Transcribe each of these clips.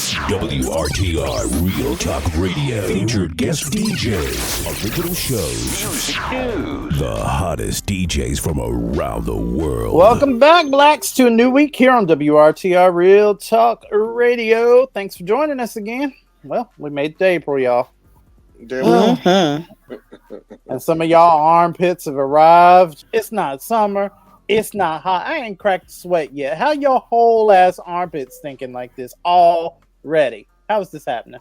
WRTR Real Talk Radio. Featured guest DJs. Original shows. Music news. The hottest DJs from around the world. Welcome back, Blacks, to a new week here on WRTR Real Talk Radio. Thanks for joining us again. Well, we made the day for y'all. And some of y'all armpits have arrived. It's not summer. It's not hot. I ain't cracked a sweat yet. How your whole ass armpits thinking like this already? How is this happening?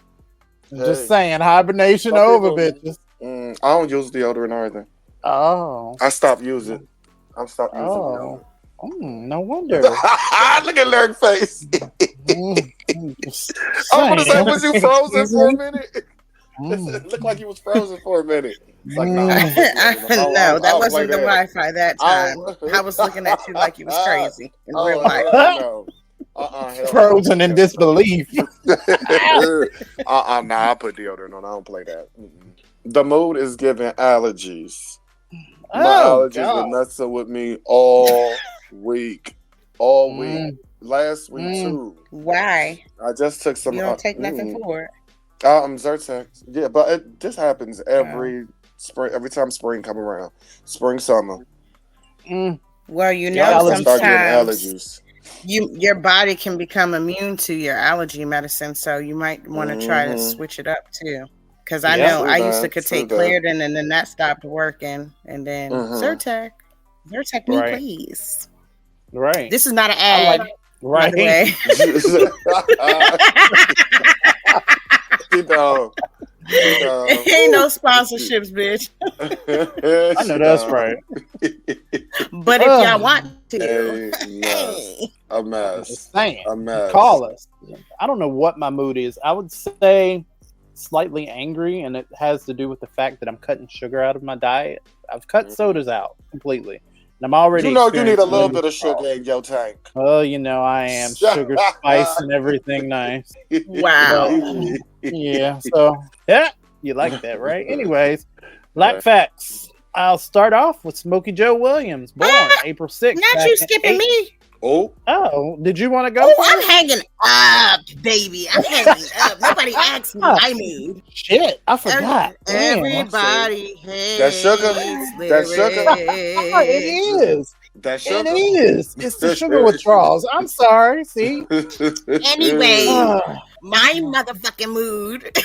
I'm just saying, hibernation over, bitches. I don't use deodorant either. Oh. I stopped using it. I'm stopped using it. No wonder. Look at Larry's face. I was gonna say, was you frozen for a minute? It looked like he was frozen for a minute. Like, no, that wasn't the Wi-Fi that time. I was looking at you like you was crazy in real life. Frozen in disbelief. Nah, I put deodorant on. I don't play that. The mood is giving allergies. My allergies been messing with me all week. Last week too. Why? I just took some. You don't take nothing for it. Zyrtex. Yeah, but this happens every spring. Every time spring come around, spring, summer. Well, you know, sometimes your body can become immune to your allergy medicine, so you might want to try to switch it up too. Because I know I used to take Claritin, and then that stopped working, and then Zyrtec me, please. Right. This is not an ad. Right. By the way. Ain't no sponsorships, bitch. I know that's right. But if y'all want to, a mess. A mess. Call us. I don't know what my mood is. I would say slightly angry, and it has to do with the fact that I'm cutting sugar out of my diet. I've cut sodas out completely. And I'm already. You know, you need a little bit of sugar in your tank. Oh, you know, I am sugar, spice, and everything nice. Wow. Yeah. So, yeah, you like that, right? Anyways, Black Facts. I'll start off with Smokey Joe Williams, born April 6th. Not you skipping me. Oh, did you want to go? I'm hanging up, baby. I'm hanging up. Nobody asked me my mood. Shit, I forgot. Everybody hates that sugar. That sugar. It is. That sugar. It is. It's the sugar withdrawals. I'm sorry. See. Anyway, my motherfucking mood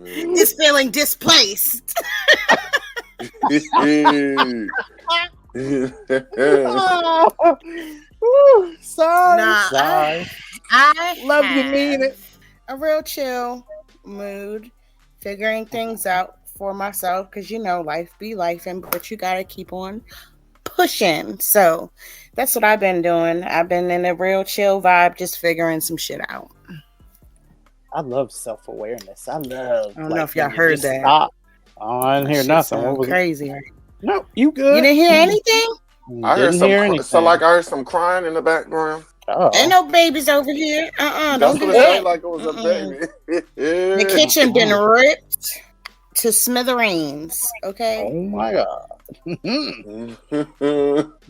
is feeling displaced. Sorry. I love you, mean it. A real chill mood, figuring things out for myself, because you know life be life, but you gotta keep on pushing. So that's what I've been doing. I've been in a real chill vibe, just figuring some shit out. I love self-awareness. I don't know if y'all heard that. Stop. Oh, I didn't hear nothing. What was crazy? No, you good? You didn't hear anything? I heard I heard some crying in the background. Ain't no babies over here. Don't do that. Like it was a baby. The kitchen been ripped to smithereens. Okay. Oh my god.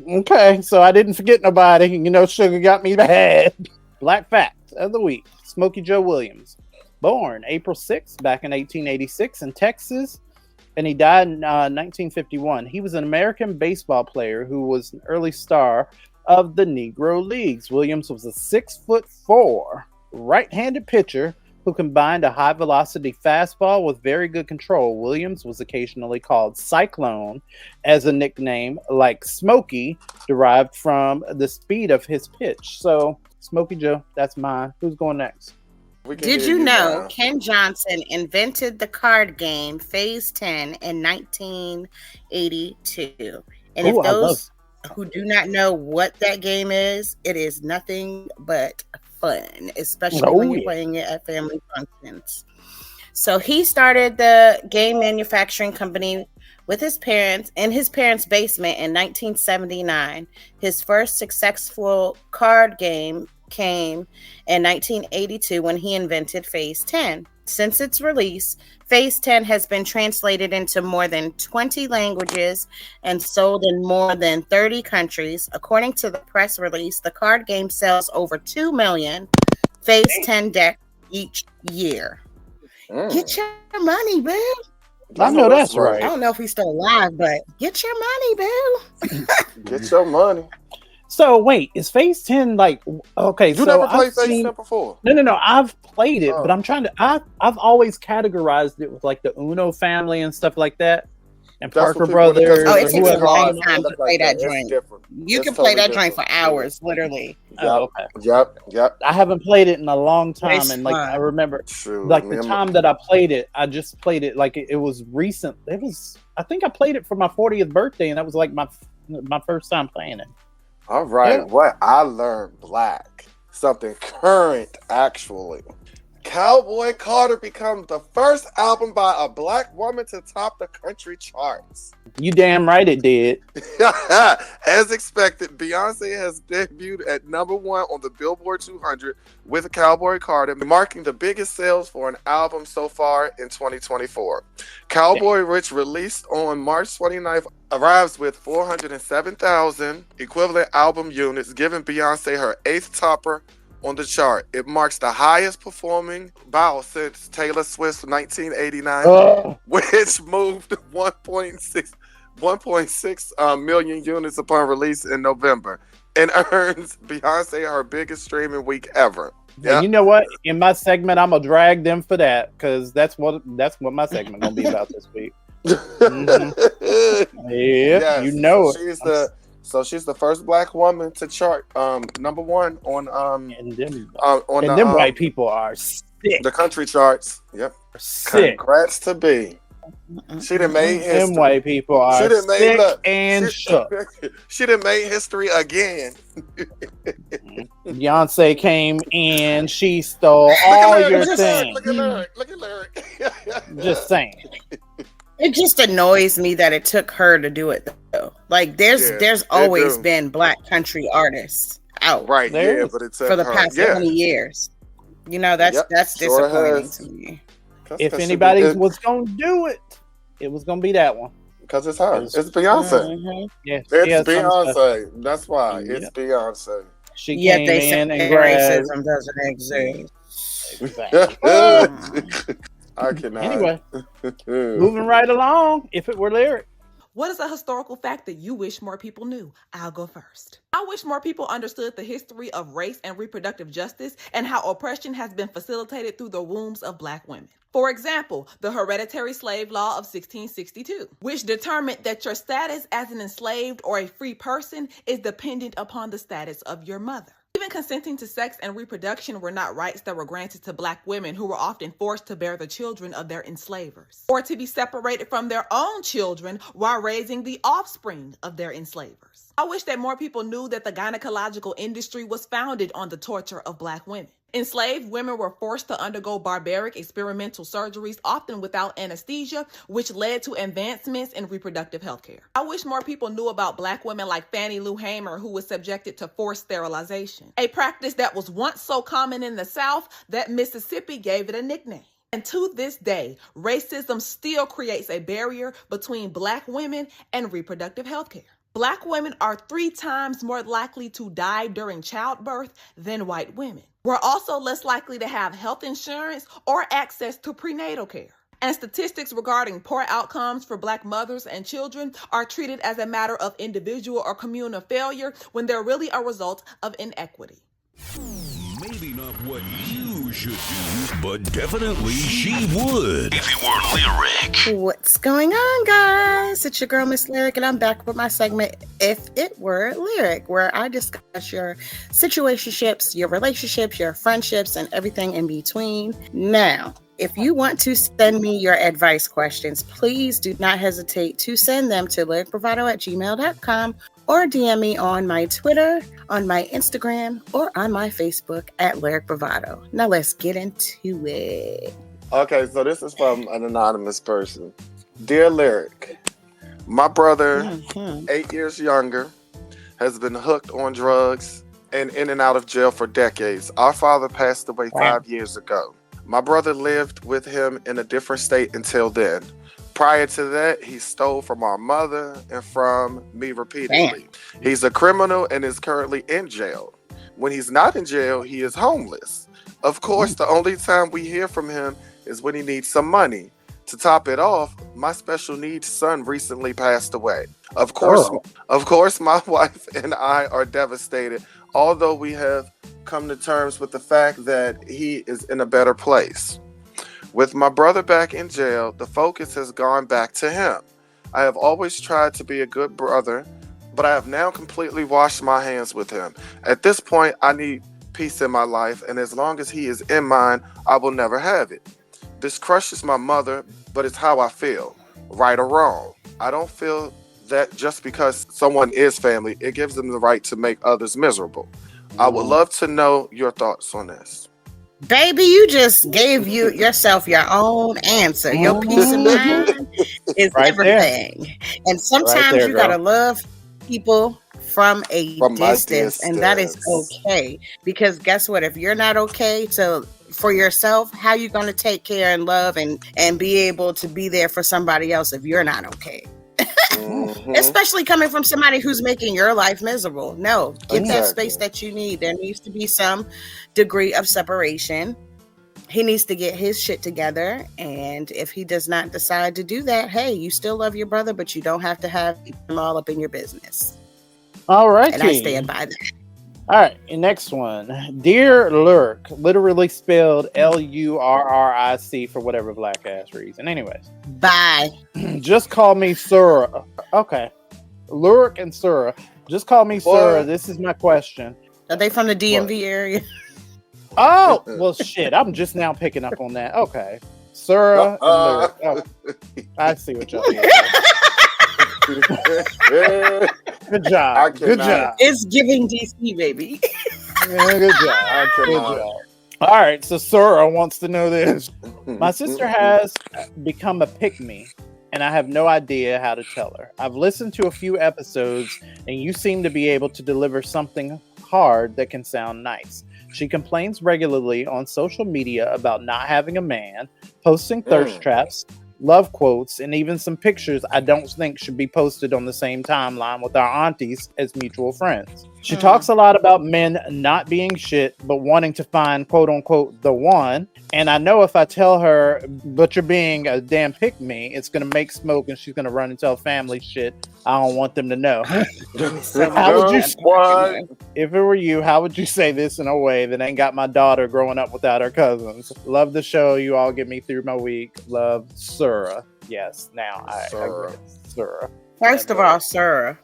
Okay, so I didn't forget nobody. You know, sugar got me bad. Black fact of the week: Smokey Joe Williams, born April 6th, back in 1886 in Texas. And he died in 1951. He was an American baseball player who was an early star of the Negro Leagues. Williams was a 6'4" right-handed pitcher who combined a high-velocity fastball with very good control. Williams was occasionally called Cyclone as a nickname, like Smokey, derived from the speed of his pitch. So, Smokey Joe, that's mine. Who's going next? Did you know Ken Johnson invented the card game Phase 10 in 1982? And if those who do not know what that game is, it is nothing but fun, especially when you're playing it at family functions. So he started the game manufacturing company with his parents in his parents' basement in 1979. His first successful card game came in 1982 when he invented Phase 10. Since its release, Phase 10 has been translated into more than 20 languages and sold in more than 30 countries. According to the press release, the card game sells over 2 million Phase 10 deck each year. Get your money, boo. I know that's right. I don't know if he's still alive, but get your money, boo. Get your money. So wait, is Phase 10 like okay? You so never played I've Phase seen, 10 before? No. I've played it, but I'm trying to. I've always categorized it with like the Uno family and stuff like that, and That's Parker what people- Brothers. Oh, it or takes a whoever long came time out. to play that It's joint. different. You It's can play totally that joint for different. hours, literally. Oh, okay. Yep. I haven't played it in a long time, It's and like fun. I remember, Shoot, like me the and my- time that I played it, I just played it like it was recent. It was, I think I played it for my 40th birthday, and that was like my first time playing it. All right, Yeah. what I learned black, something current actually. Cowboy Carter becomes the first album by a black woman to top the country charts. You damn right it did. As expected, Beyonce has debuted at number 1 on the Billboard 200 with Cowboy Carter, marking the biggest sales for an album so far in 2024. Cowboy Rich, released on March 29th, arrives with 407,000 equivalent album units, giving Beyonce her 8th topper on the chart. It marks the highest performing bow since Taylor Swift's 1989, which moved 1.6 million units upon release in November, and earns Beyonce her biggest streaming week ever. Yeah. You know what? In my segment, I'm gonna drag them for that because that's what my segment gonna be about this week. Mm-hmm. Yeah, yes. You know it. She's the first black woman to chart number 1 on and them white people are sick. The country charts. Yep. Sick. Congrats to B. She done made history. Them white people are sick and shook. She done made history again. Beyonce came in, she stole all your things. Look at Lyric. Just saying. It just annoys me that it took her to do it, though. Like, there's always been black country artists out, right? Yeah, but it's for the past 20 years. You know, that's disappointing to me. If anybody was gonna do it, it was gonna be that one. Because it's her. It's Beyonce. Mm-hmm. Yeah, it's Beyonce. That's why it's Beyonce. She came in and grabbed. Racism doesn't exist. Exactly. I cannot. Anyway, moving right along. If it were Lyric. What is a historical fact that you wish more people knew? I'll go first. I wish more people understood the history of race and reproductive justice and how oppression has been facilitated through the wombs of black women. For example, the hereditary slave law of 1662, which determined that your status as an enslaved or a free person is dependent upon the status of your mother. Even consenting to sex and reproduction were not rights that were granted to black women who were often forced to bear the children of their enslavers, or to be separated from their own children while raising the offspring of their enslavers. I wish that more people knew that the gynecological industry was founded on the torture of black women. Enslaved women were forced to undergo barbaric experimental surgeries, often without anesthesia, which led to advancements in reproductive health care. I wish more people knew about black women like Fannie Lou Hamer, who was subjected to forced sterilization, a practice that was once so common in the South that Mississippi gave it a nickname. And to this day, racism still creates a barrier between black women and reproductive health care. Black women are 3 times more likely to die during childbirth than white women. We're also less likely to have health insurance or access to prenatal care. And statistics regarding poor outcomes for black mothers and children are treated as a matter of individual or communal failure when they're really a result of inequity. Maybe not what you should do, but definitely she would if it were Lyric. What's going on, guys? It's your girl, Miss Lyric, and I'm back with my segment, If It Were Lyric, where I discuss your situationships, your relationships, your friendships, and everything in between. Now, if you want to send me your advice questions, please do not hesitate to send them to lyricbravado@gmail.com or DM me on my Twitter, on my Instagram, or on my Facebook at Lyric Bravado. Now let's get into it. Okay, so this is from an anonymous person. Dear Lyric, my brother, 8 years younger, has been hooked on drugs and in and out of jail for decades. Our father passed away 5 years ago. My brother lived with him in a different state until then. Prior to that, he stole from our mother and from me repeatedly. He's a criminal and is currently in jail. When he's not in jail, he is homeless. Of course, the only time we hear from him is when he needs some money. To top it off, my special needs son recently passed away. Of course, my wife and I are devastated, although we have come to terms with the fact that he is in a better place. With my brother back in jail, the focus has gone back to him. I have always tried to be a good brother, but I have now completely washed my hands with him. At this point, I need peace in my life, and as long as he is in mine, I will never have it. This crushes my mother, but it's how I feel, right or wrong. I don't feel that just because someone is family, it gives them the right to make others miserable. I would love to know your thoughts on this. Baby, you just gave yourself your own answer. Your peace of mind is right everything. There. And sometimes right there, you gotta love people from a distance, and that is okay. Because guess what? If you're not okay for yourself, how you gonna take care and love and be able to be there for somebody else if you're not okay? Especially coming from somebody who's making your life miserable. No, get that space that you need. There needs to be some degree of separation. He needs to get his shit together, and if he does not decide to do that, hey, you still love your brother, but you don't have to have him all up in your business. All right, and I stand by that. All right, next one. Dear Lurk, literally spelled Lurric for whatever black ass reason. Anyways. Bye. Just call me Sura. Okay. Lurk and Sura. Just call me Sura. This is my question. Are they from the DMV area? Oh, well, shit. I'm just now picking up on that. Okay. Sura and Lurk. Oh, I see what y'all doing. Good job. Good job. It's giving DC, baby. Yeah, good job. Good job. All right, so Sora wants to know this. My sister has become a pick-me, and I have no idea how to tell her. I've listened to a few episodes, and you seem to be able to deliver something hard that can sound nice. She complains regularly on social media about not having a man, posting thirst traps, love quotes, and even some pictures I don't think should be posted on the same timeline with our aunties as mutual friends. She talks a lot about men not being shit, but wanting to find quote unquote the one. And I know if I tell her, but you're being a damn pick-me, it's going to make smoke and she's going to run and tell family shit I don't want them to know. How would you, if it were you, how would you say this in a way that ain't got my daughter growing up without her cousins? Love the show. You all get me through my week. Love, Sura. Yes, now I agree. Sura. First of all, Sura,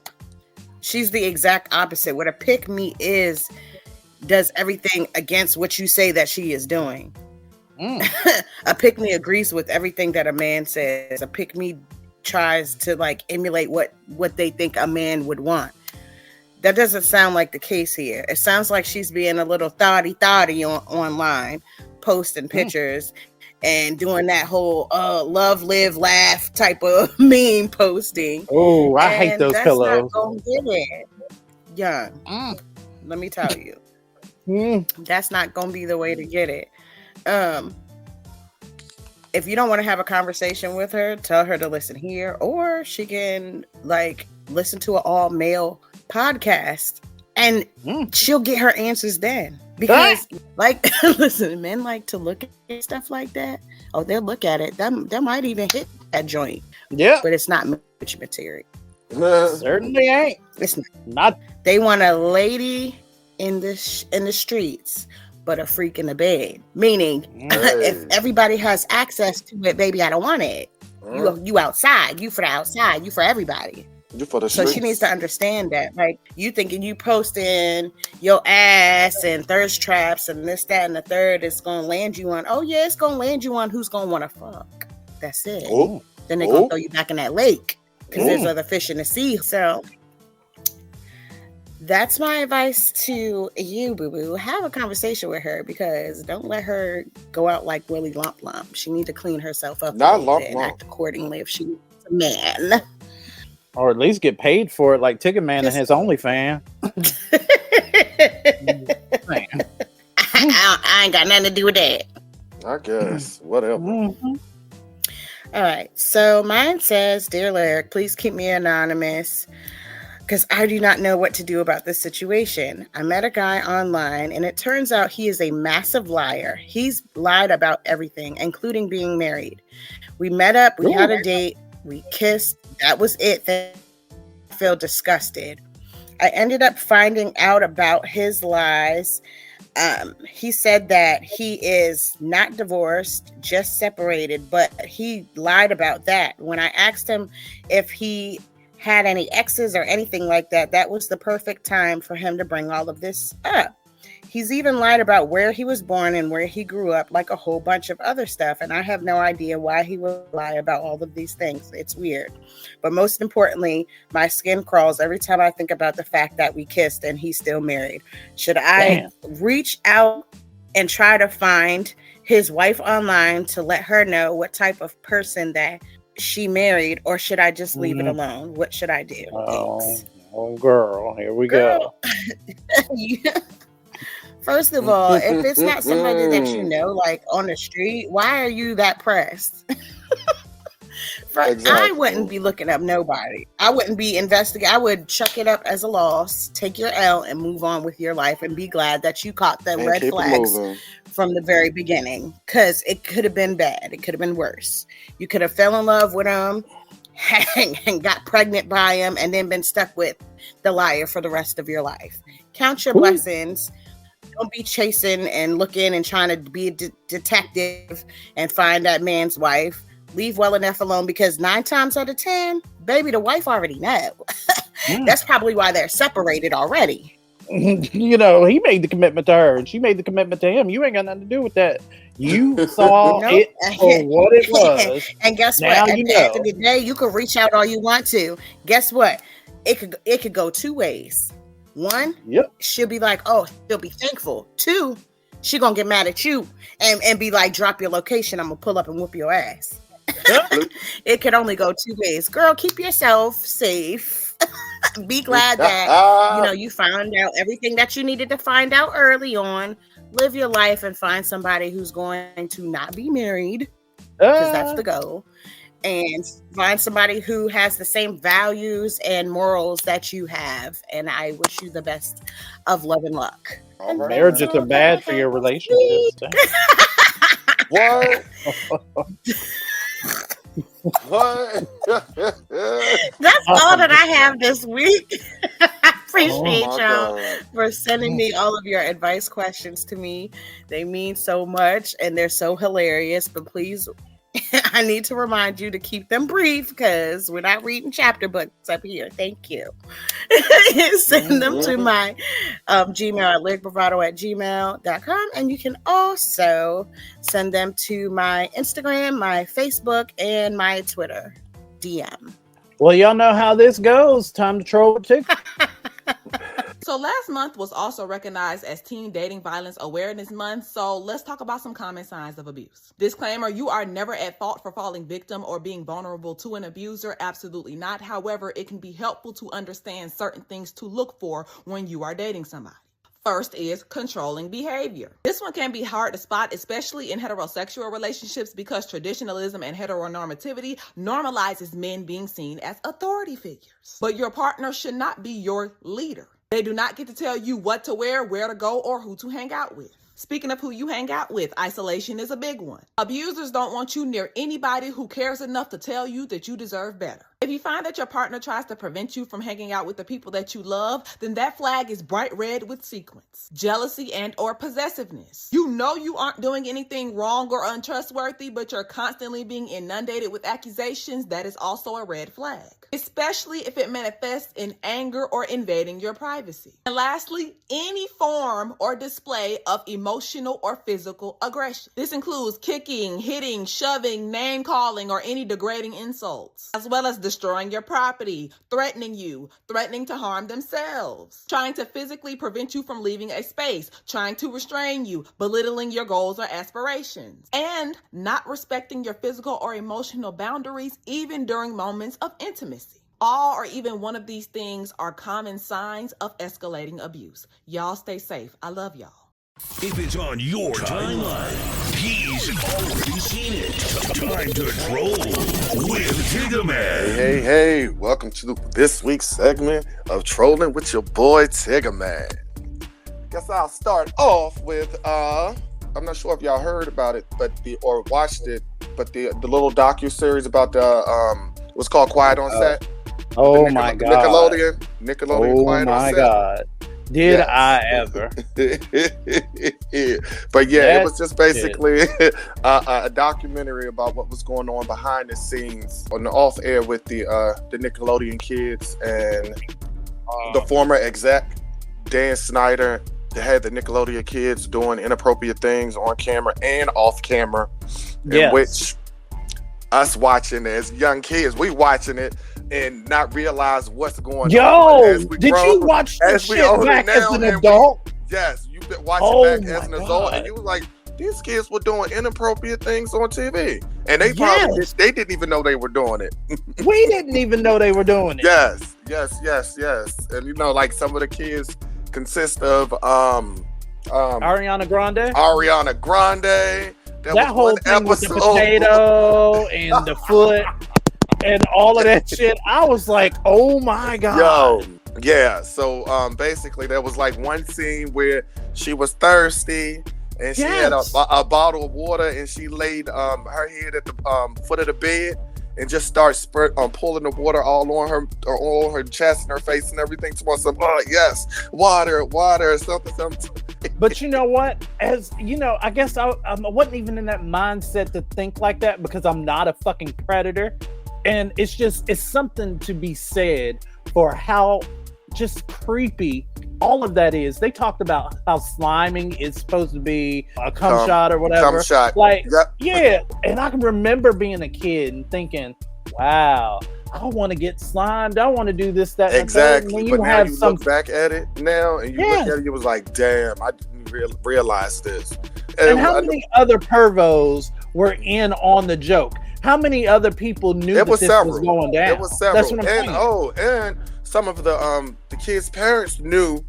she's the exact opposite. What a pick-me does everything against what you say that she is doing. A pick-me agrees with everything that a man says. A pick-me tries to like emulate what they think a man would want. That doesn't sound like the case here. It sounds like she's being a little thotty online, posting pictures and doing that whole love, live, laugh type of meme posting. Oh, I hate those pillows. That's not gonna get it. Young. Let me tell you. That's not gonna be the way to get it. If you don't want to have a conversation with her, tell her to listen here, or she can like listen to an all male podcast and she'll get her answers then. Because like, listen, men like to look at stuff like that. Oh, they'll look at it. That might even hit that joint. Yeah. But it's not much material. Certainly ain't. It's not. They want a lady in the streets, but a freak in the bed. Meaning, if everybody has access to it, baby, I don't want it. You outside. You for the outside. You for everybody. You for the so streets. She needs to understand that. Like, you thinking you posting your ass and thirst traps and this, that, and the third is going to land you on. Oh, yeah, it's going to land you on who's going to want to fuck. That's it. Ooh. Then they're going to throw you back in that lake because there's other fish in the sea. So that's my advice to you, boo-boo. Have a conversation with her because don't let her go out like Willie Lump Lump. She need to clean herself up and act accordingly if she wants a man. Or at least get paid for it like Ticketman and his OnlyFans. I ain't got nothing to do with that. I guess. Whatever. All right. So mine says, Dear Lyric, please keep me anonymous. because I do not know what to do about this situation. I met a guy online, and it turns out he is a massive liar. He's lied about everything, including being married. We met up, we had a date, we kissed. That was it. I feel disgusted. I ended up finding out about his lies. He said that he is not divorced, just separated, but he lied about that. When I asked him if he had any exes or anything like that, that was the perfect time for him to bring all of this up. He's even lied about where he was born and where he grew up, like a whole bunch of other stuff. And I have no idea why he would lie about all of these things. It's weird. But most importantly, my skin crawls every time I think about the fact that we kissed and he's still married. Should I reach out and try to find his wife online to let her know what type of person that she married, or should I just leave it alone? What should I do? Oh, girl, here we go. Yeah. First of all, if it's not somebody that you know, like on the street, why are you that pressed? Exactly. I wouldn't be looking up nobody. I wouldn't be investigating. I would chuck it up as a loss, take your L, and move on with your life, and be glad that you caught the red flags from the very beginning, because it could have been bad. It could have been worse. You could have fell in love with him and got pregnant by him, and then been stuck with the liar for the rest of your life. Count your blessings. Don't be chasing and looking and trying to be a detective and find that man's wife. Leave well enough alone, because 9 times out of 10, baby, the wife already know. That's probably why they're separated already. You know, he made the commitment to her and she made the commitment to him. You ain't got nothing to do with that. You saw it for what it was. And guess what? At the end of the day, you could reach out all you want to. Guess what? It could go 2 ways. 1, she'll be like, oh, she'll be thankful. 2, she gonna get mad at you and be like, drop your location. I'm gonna pull up and whoop your ass. It could only go 2 ways. Girl, keep yourself safe. Be glad that you found out everything that you needed to find out early on. Live your life and find somebody who's going to not be married, because that's the goal. And find somebody who has the same values and morals that you have. And I wish you the best of love and luck. Marriages are bad for your relationships. What? What? That's all that I have this week. I appreciate y'all for sending me all of your advice questions to me. They mean so much and they're so hilarious. But please, I need to remind you to keep them brief, because we're not reading chapter books up here. Thank you. Send them to my Gmail at lyric@gmail.com. And you can also send them to my Instagram, my Facebook, and my Twitter DM. Well, y'all know how this goes. Time to troll TikTok. So last month was also recognized as Teen Dating Violence Awareness Month, so let's talk about some common signs of abuse. Disclaimer, you are never at fault for falling victim or being vulnerable to an abuser, absolutely not. However, it can be helpful to understand certain things to look for when you are dating somebody. First is controlling behavior. This one can be hard to spot, especially in heterosexual relationships, because traditionalism and heteronormativity normalizes men being seen as authority figures. But your partner should not be your leader. They do not get to tell you what to wear, where to go, or who to hang out with. Speaking of who you hang out with, isolation is a big one. Abusers don't want you near anybody who cares enough to tell you that you deserve better. If you find that your partner tries to prevent you from hanging out with the people that you love, then that flag is bright red with sequins, jealousy, and or possessiveness. You know you aren't doing anything wrong or untrustworthy, but you're constantly being inundated with accusations. That is also a red flag, especially if it manifests in anger or invading your privacy. And lastly, any form or display of emotional or physical aggression. This includes kicking, hitting, shoving, name calling, or any degrading insults, as well as destroying your property, threatening you, threatening to harm themselves, trying to physically prevent you from leaving a space, trying to restrain you, belittling your goals or aspirations, and not respecting your physical or emotional boundaries even during moments of intimacy. All or even one of these things are common signs of escalating abuse. Y'all stay safe. I love y'all. If it's on your timeline, he's already seen it. Time to troll with Tigger Man. Hey, welcome to this week's segment of Trolling with your boy Tigger Man. Guess I'll start off with, I'm not sure if y'all heard about it, or watched it, but the little docu-series about what's called Quiet on Set. Oh my God. Nickelodeon Quiet on Set. Oh my God. Did I ever? But yeah, it was just basically a documentary about what was going on behind the scenes on the off air with the Nickelodeon kids and the former exec Dan Snyder. They had the Nickelodeon kids doing inappropriate things on camera and off camera, in which us watching as young kids, we watching it and not realize what's going on. Did you watch this shit back as an adult? Yes, you've been watching back as an adult, and you were like, these kids were doing inappropriate things on TV, and they probably they didn't even know they were doing it. We didn't even know they were doing it. Yes. And you know, like some of the kids consist of Ariana Grande. That whole thing with the potato and the foot and all of that shit. I was like, oh my God. Yo, yeah. So basically there was like one scene where she was thirsty and she had a bottle of water and she laid her head at the foot of the bed and just started pulling the water all on her chest and her face and everything. Towards some, water, something. But you know what? As you know, I guess I wasn't even in that mindset to think like that because I'm not a fucking predator. And it's something to be said for how just creepy all of that is. They talked about how sliming is supposed to be a cum shot or whatever. Cum shot. Yeah. And I can remember being a kid and thinking, wow, I want to get slimed. I want to do this, that, exactly. And but now you look back at it now and you look at it, you was like, damn, I didn't realize this. And how many other pervos were in on the joke? How many other people knew that this was going down? It was several. That's what I'm saying. And some of the kids' parents knew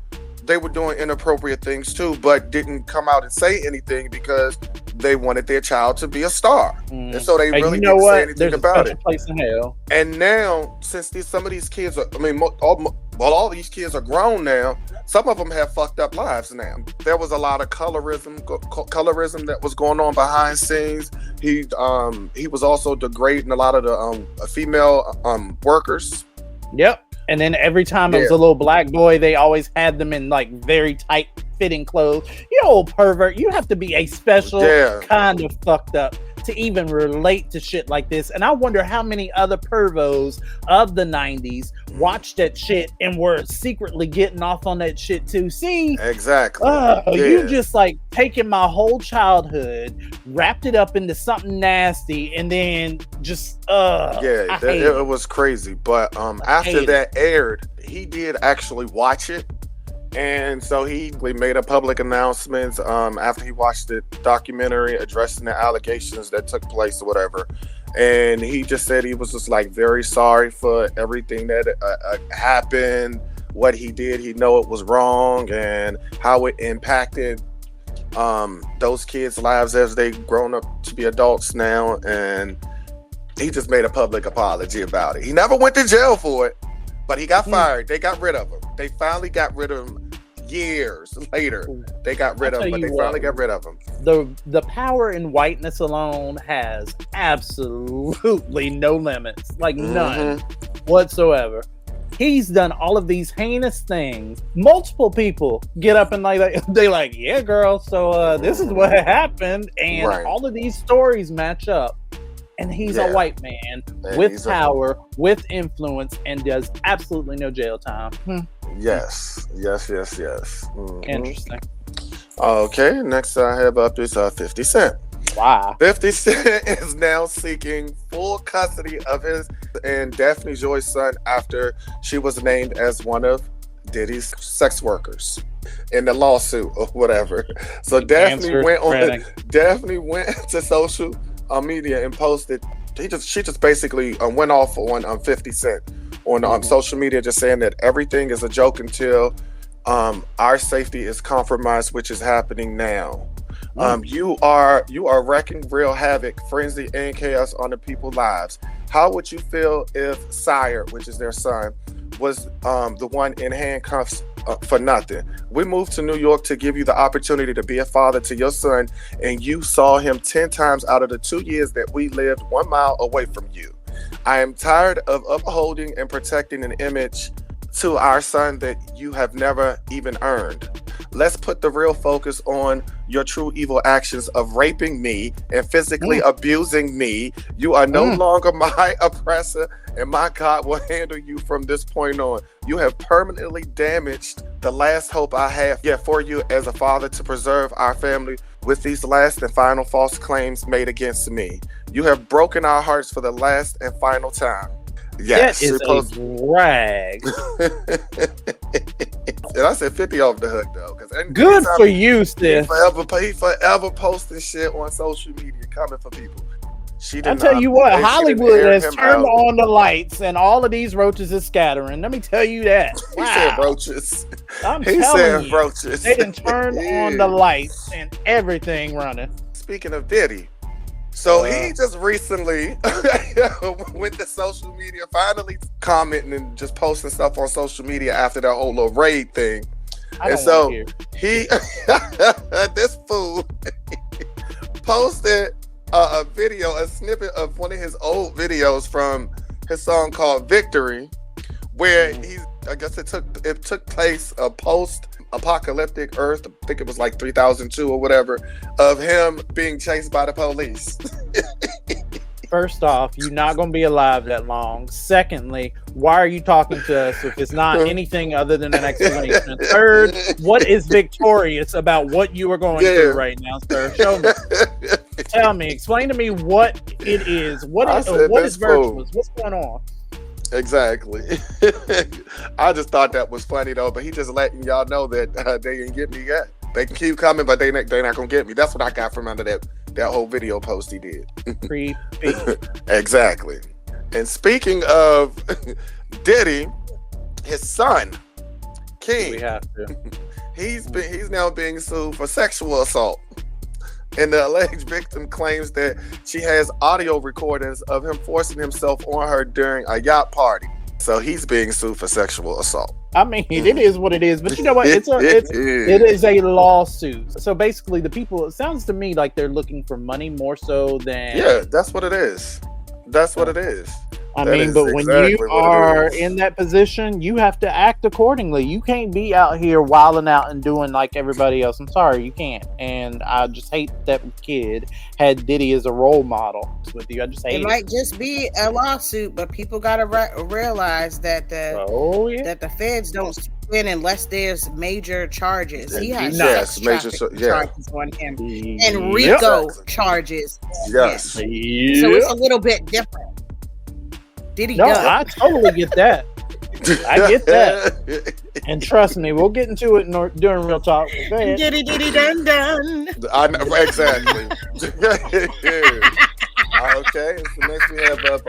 they were doing inappropriate things too, but didn't come out and say anything because they wanted their child to be a star. And so they really didn't say anything about it. Place in hell. And now, since some of these kids are, all these kids are grown now, some of them have fucked up lives now. There was a lot of colorism that was going on behind scenes. He was also degrading a lot of the female workers. Yep. And then every time it was a little black boy, they always had them in like very tight fitting clothes. You old pervert, you have to be a special kind of fucked up to even relate to shit like this. And I wonder how many other pervos of the 90s watched that shit and were secretly getting off on that shit too. See? Exactly. You just like taking my whole childhood, wrapped it up into something nasty, and then just it was crazy. But after that aired, he did actually watch it. And so he made a public announcement after he watched the documentary addressing the allegations that took place or whatever. And he just said he was just like very sorry for everything that happened, what he did. He know it was wrong and how it impacted those kids' lives as they grown up to be adults now. And he just made a public apology about it. He never went to jail for it, but he got fired. They got rid of him. They finally got rid of him years later. They got rid of him, but they finally got rid of him. The power in whiteness alone has absolutely no limits, like none whatsoever. He's done all of these heinous things. Multiple people get up and they like, yeah, girl, so this is what happened, and all of these stories match up. And he's a white man with power, with influence, and does absolutely no jail time. Yes. Interesting. Okay, next I have up is 50 Cent. Wow. 50 Cent is now seeking full custody of his and Daphne Joy's son after she was named as one of Diddy's sex workers in the lawsuit or whatever. So Daphne went to social media and posted. She just basically went off on 50 Cent on social media, just saying that everything is a joke until our safety is compromised, which is happening now. You are wreaking real havoc, frenzy, and chaos on the people's lives. How would you feel if Sire, which is their son, was the one in handcuffs for nothing? We moved to New York to give you the opportunity to be a father to your son, and you saw him 10 times out of the 2 years that we lived 1 mile away from you. I am tired of upholding and protecting an image to our son that you have never even earned. Let's put the real focus on your true evil actions of raping me and physically abusing me. You are no longer my oppressor, and my God will handle you from this point on. You have permanently damaged the last hope I have yet for you as a father to preserve our family with these last and final false claims made against me. You have broken our hearts for the last and final time. Yes, that is a brag. And I said 50 off the hook though, because good for you, Steph. He forever posting shit on social media, coming for people. I tell you what, Hollywood has turned on the lights, and all of these roaches is scattering. Let me tell you that. He said roaches. He said roaches. They done turned on the lights and everything running. Speaking of Diddy. So he just recently went to social media, finally commenting and just posting stuff on social media after that whole little raid thing. And so he, this fool, posted a video, a snippet of one of his old videos from his song called Victory, where I guess it took place a post-apocalyptic Earth. I think it was like 3002 or whatever, of him being chased by the police. First off, you're not going to be alive that long. Secondly, why are you talking to us if it's not anything other than an explanation? Third, what is victorious about what you are going through right now, sir? Show me. Tell me. Explain to me what it is. What is virtuous? What's going on? Exactly. I just thought that was funny though, but he just letting y'all know that they didn't get me yet. They can keep coming, but they're not gonna get me. That's what I got from under that whole video post he did. Creepy. Exactly. And speaking of Diddy, his son, King, we have to. He's now being sued for sexual assault. And the alleged victim claims that she has audio recordings of him forcing himself on her during a yacht party. So he's being sued for sexual assault. I mean, it is what it is, but you know what? It is a lawsuit. So basically, the people, it sounds to me like they're looking for money more so than. Yeah, that's what it is. That's what it is. I mean, but when you are in that position, you have to act accordingly. You can't be out here wilding out and doing like everybody else. I'm sorry, you can't. And I just hate that kid had Diddy as a role model with you. I just hate it. It might just be a lawsuit, but people got to realize that that the feds don't win unless there's major charges. He has major charges on him and RICO charges. Yes. So it's a little bit different. Diddy does. I totally get that. I get that. And trust me, we'll get into it during Real Talk. Go ahead. Diddy dun dun. I know, exactly. Okay, so next we have up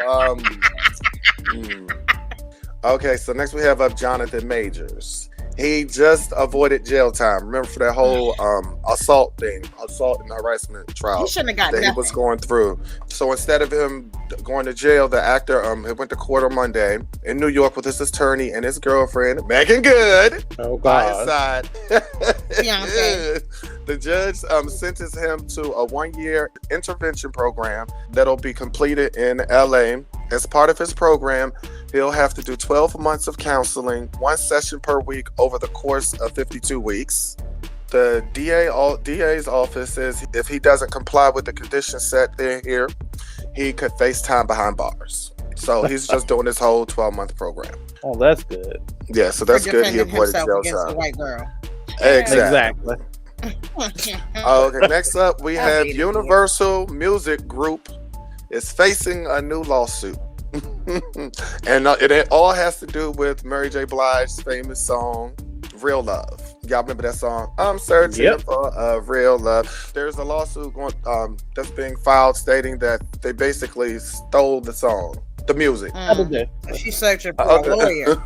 Okay, so next we have up Jonathan Majors. He just avoided jail time. Remember for that whole assault and harassment trial he shouldn't have got that nothing. he was going through. So instead of him going to jail, the actor he went to court on Monday in New York with his attorney and his girlfriend, Megan Good, by his side. The judge sentenced him to a 1-year intervention program that'll be completed in LA. As part of his program, he'll have to do 12 months of counseling, 1 session per week over the course of 52 weeks. The DA's office says if he doesn't comply with the conditions set there here, he could face time behind bars. So he's just doing this whole 12-month program. Oh, that's good. Yeah, so that's good. He avoided jail time. The white girl. Exactly. Okay, next up we have Universal Music Group is facing a new lawsuit. And it all has to do with Mary J. Blige's famous song Real Love. Y'all remember that song? I'm searching for a real love. There's a lawsuit that's being filed stating that they basically stole the song, the music. She's searching for a lawyer.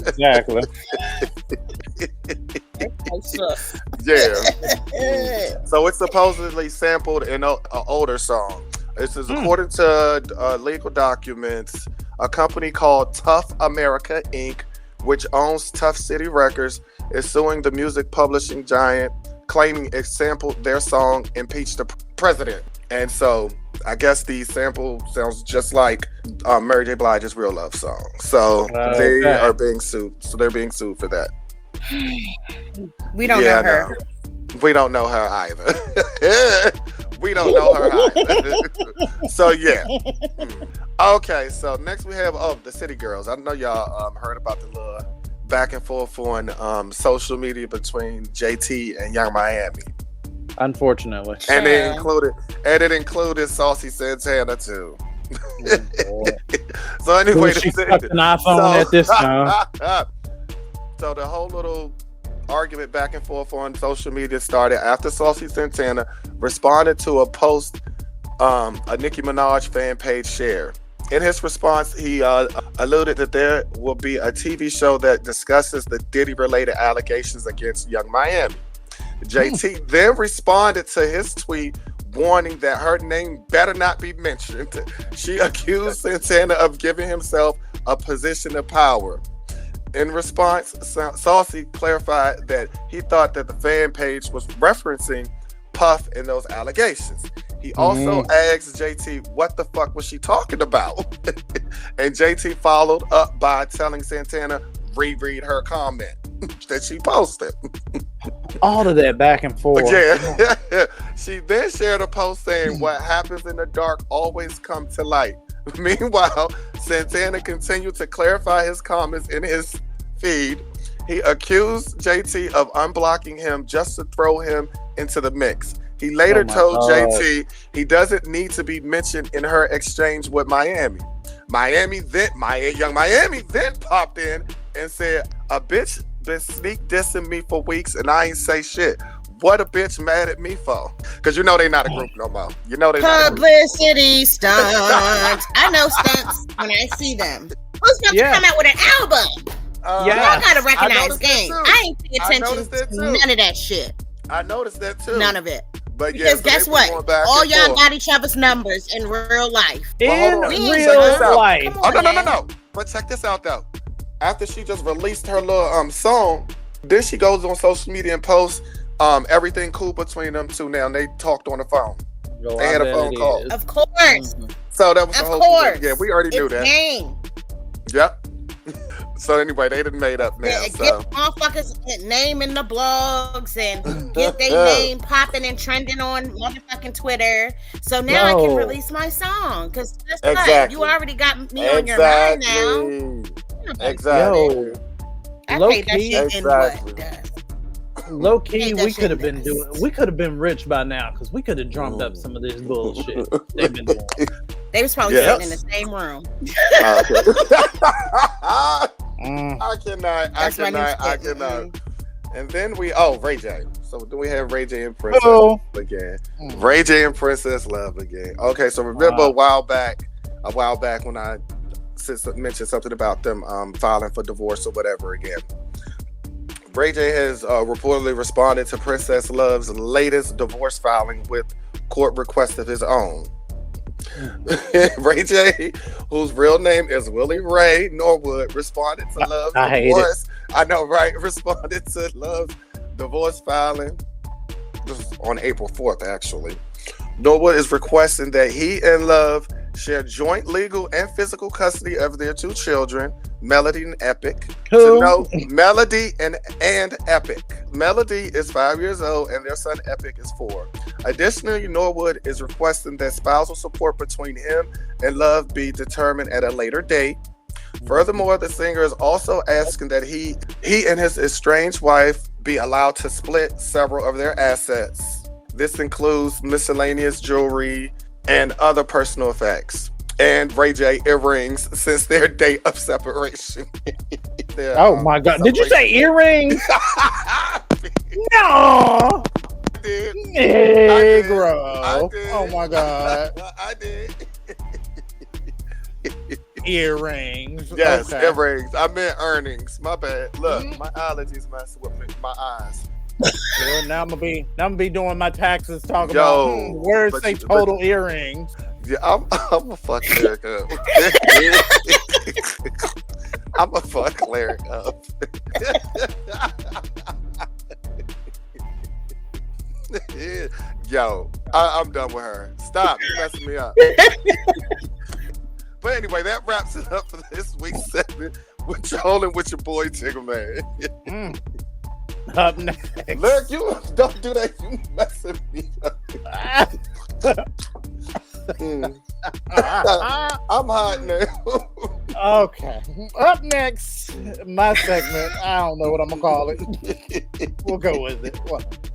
Exactly. Yeah. So it's supposedly sampled in an older song. This is according to legal documents. A company called Tough America Inc., which owns Tough City Records, is suing the music publishing giant, claiming it sampled their song "Impeach the President." And so I guess the sample sounds just like Mary J. Blige's Real Love song. So they are being sued. So they're being sued for that. We don't know her. No. We don't know her either. We don't know her either. So yeah. Okay, so next we have the City Girls. I know y'all heard about the little back and forth on social media between JT and Young Miami. Unfortunately. And it included Saucy Santana too. So anyway, she stuck an iPhone at this time. So the whole little argument back and forth on social media started after Saucy Santana responded to a post a Nicki Minaj fan page shared. In his response, he alluded that there will be a TV show that discusses the Diddy-related allegations against Young Miami. JT then responded to his tweet warning that her name better not be mentioned. She accused Santana of giving himself a position of power. In response, Saucy clarified that he thought that the fan page was referencing Puff in those allegations. He also asked JT what the fuck was she talking about? And JT followed up by telling Santana reread her comment that she posted. All of that back and forth. Yeah. She then shared a post saying what happens in the dark always come to light. Meanwhile, Santana continued to clarify his comments in his feed. He accused JT of unblocking him just to throw him into the mix. He later told JT he doesn't need to be mentioned in her exchange with Miami. Young Miami then popped in and said, "A bitch been sneak dissing me for weeks and I ain't say shit. What a bitch mad at me for?" Because you know they not a group no more. You know they publicity stunts. I know stunts when I see them. Who's going to come out with an album? Y'all gotta recognize game. I ain't paying attention to none of that shit. I noticed that too. None of it. But because guess what? All y'all got each other's numbers in real life. In real life. Oh no. But check this out though. After she just released her little song, then she goes on social media and posts everything cool between them two now. And they talked on the phone. They had a phone call. Of course. So that was the whole thing. Yeah, we already knew that. Game. Yep. So anyway, they done made up now. Get motherfuckers name in the blogs and get their name popping and trending on motherfucking Twitter. So now I can release my song. Because guess what? You already got me on your mind now. Exactly. I paid that shit in what? Low key, we could have been doing. We could have been rich by now because we could have drummed up some of this bullshit they've been doing. They was probably sitting in the same room. I cannot. And then Ray J. So do we have Ray J and Princess again? Ray J and Princess Love again. Okay, so remember a while back when I mentioned something about them filing for divorce or whatever again. Ray J has reportedly responded to Princess Love's latest divorce filing with court request of his own. Ray J, whose real name is Willie Ray Norwood, responded to Love's divorce. I know, right? Responded to Love's divorce filing. This was on April 4th, actually. Norwood is requesting that he and Love share joint legal and physical custody of their two children, Melody and Epic. Melody and Epic. Melody is 5 years old and their son Epic is 4. Additionally, Norwood is requesting that spousal support between him and Love be determined at a later date. Furthermore, the singer is also asking that he and his estranged wife be allowed to split several of their assets. This includes miscellaneous jewelry and other personal effects. And Ray J earrings since their date of separation. Oh my God. Did you say earrings? No. I did. Negro. I did. Oh my God. I did. Earrings. Yes, earrings. I meant earnings. My bad. Look, my allergies mess with my eyes. Well, now I'm gonna be doing my taxes talking about words say total earrings. Yeah, I'm a fuck lyric up. I'm a fuck lyric up. Yo, I'm done with her. Stop, you messing me up. But anyway, that wraps it up for this week's segment. We're trolling with your boy Tigger Man. Up next. Look, you don't do that. You messing me up. I'm hot now. Okay. Up next, my segment. I don't know what I'm gonna call it. We'll go with it. What?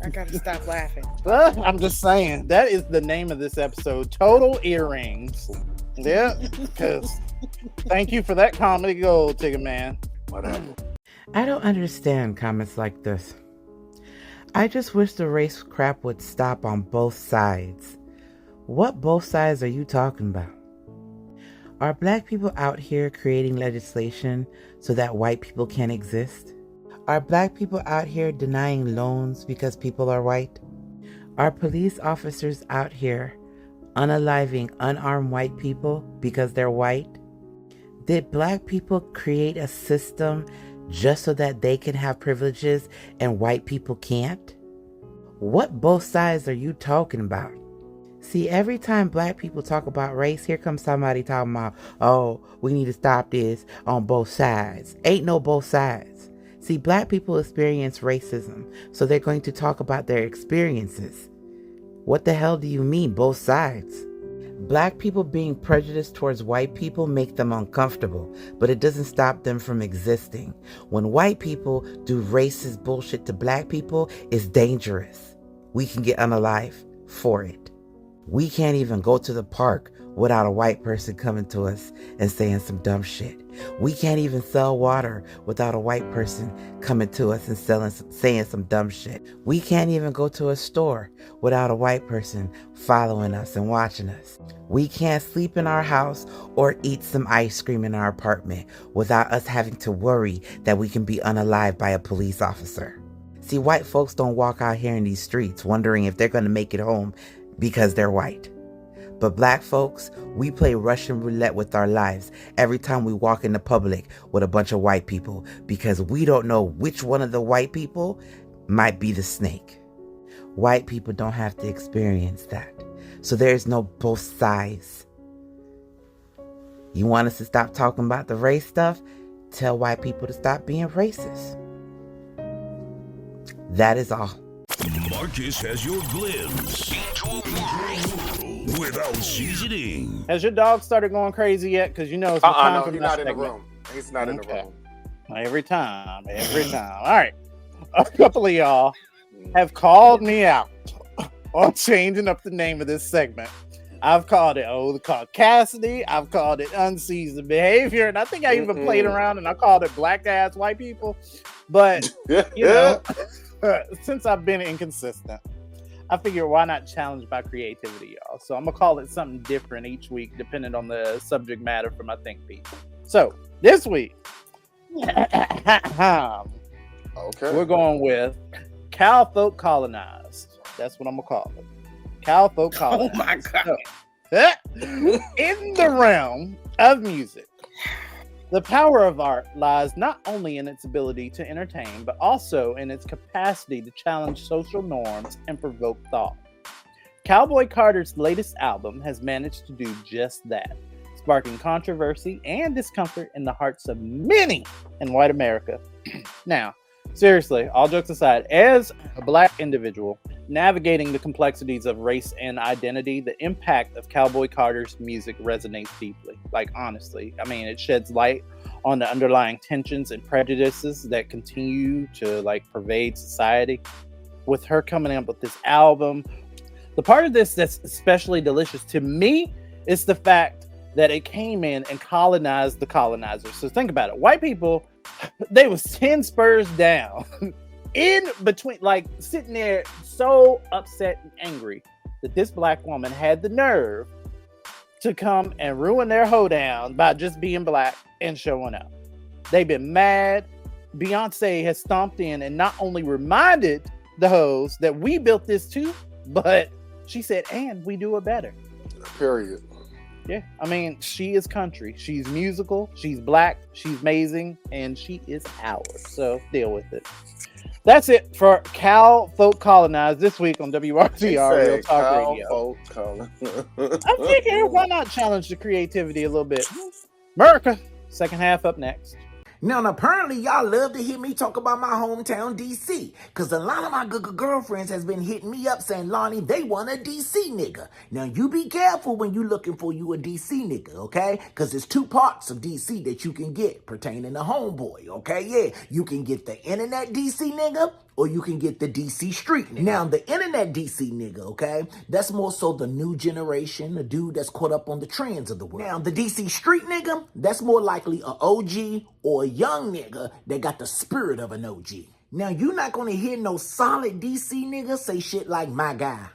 I gotta stop laughing. I'm just saying that is the name of this episode. Total earrings. Yeah, because thank you for that comedy gold, Tigger Man. Whatever. I don't understand comments like this. I just wish the race crap would stop on both sides. What both sides are you talking about? Are black people out here creating legislation so that white people can't exist? Are black people out here denying loans because people are white? Are police officers out here unaliving unarmed white people because they're white? Did black people create a system just so that they can have privileges and white people can't? What both sides are you talking about? See, every time black people talk about race, here comes somebody talking about, oh, we need to stop this on both sides. Ain't no both sides. See, black people experience racism, so they're going to talk about their experiences. What the hell do you mean, both sides? Black people being prejudiced towards white people make them uncomfortable, but it doesn't stop them from existing. When white people do racist bullshit to black people, it's dangerous. We can get unalive for it. We can't even go to the park without a white person coming to us and saying some dumb shit. We can't even sell water without a white person coming to us and saying some dumb shit. We can't even go to a store without a white person following us and watching us. We can't sleep in our house or eat some ice cream in our apartment without us having to worry that we can be unalived by a police officer. See, white folks don't walk out here in these streets wondering if they're going to make it home because they're white. But black folks, we play Russian roulette with our lives every time we walk into public with a bunch of white people because we don't know which one of the white people might be the snake. White people don't have to experience that. So there's no both sides. You want us to stop talking about the race stuff? Tell white people to stop being racist. That is all. Marcus has your glimpse into a world without seasoning. Has your dog started going crazy yet? Because you know it's time no, for he's my not in the segment. room. He's not in the room. Every time. All right. A couple of y'all have called me out on changing up the name of this segment. I've called it caucasity. I've called it unseasoned behavior. And I think I even played around and I called it black ass white people. But, you know, since I've been inconsistent, I figure why not challenge my creativity, y'all? So I'm going to call it something different each week, depending on the subject matter for my think piece. So this week, we're going with Cowfolk Colonized. That's what I'm going to call it. Cowfolk Colonized. Oh my God. So, in the realm of music, the power of art lies not only in its ability to entertain, but also in its capacity to challenge social norms and provoke thought. Cowboy Carter's latest album has managed to do just that, sparking controversy and discomfort in the hearts of many in white America. Now, seriously, all jokes aside, as a black individual navigating the complexities of race and identity, the impact of Cowboy Carter's music resonates deeply. Like, honestly, I mean, it sheds light on the underlying tensions and prejudices that continue to pervade society. With her coming up with this album, the part of this that's especially delicious to me is the fact that it came in and colonized the colonizers. So think about it. White people, they was 10 spurs down in between, sitting there so upset and angry that this black woman had the nerve to come and ruin their hoedown by just being black and showing up. They've been mad Beyonce has stomped in and not only reminded the hoes that we built this too, but she said, and we do it better. Period. Yeah, I mean, she is country. She's musical. She's black. She's amazing, and she is ours. So deal with it. That's it for Cal Folk Colonized this week on WRTR Real Talk Radio. I'm thinking, why not challenge the creativity a little bit? America, second half up next. Now, apparently, y'all love to hear me talk about my hometown, D.C., because a lot of my good girlfriends has been hitting me up saying, Lonnie, they want a D.C. nigga. Now, you be careful when you looking for you a D.C. nigga, okay? Because there's two parts of D.C. that you can get pertaining to homeboy, okay? Yeah, you can get the internet D.C. nigga, or you can get the DC street nigga. Now, the internet DC nigga, okay, that's more so the new generation, the dude that's caught up on the trends of the world. Now, the DC street nigga, that's more likely a OG or a young nigga that got the spirit of an OG. Now, you're not gonna hear no solid DC nigga say shit like my guy.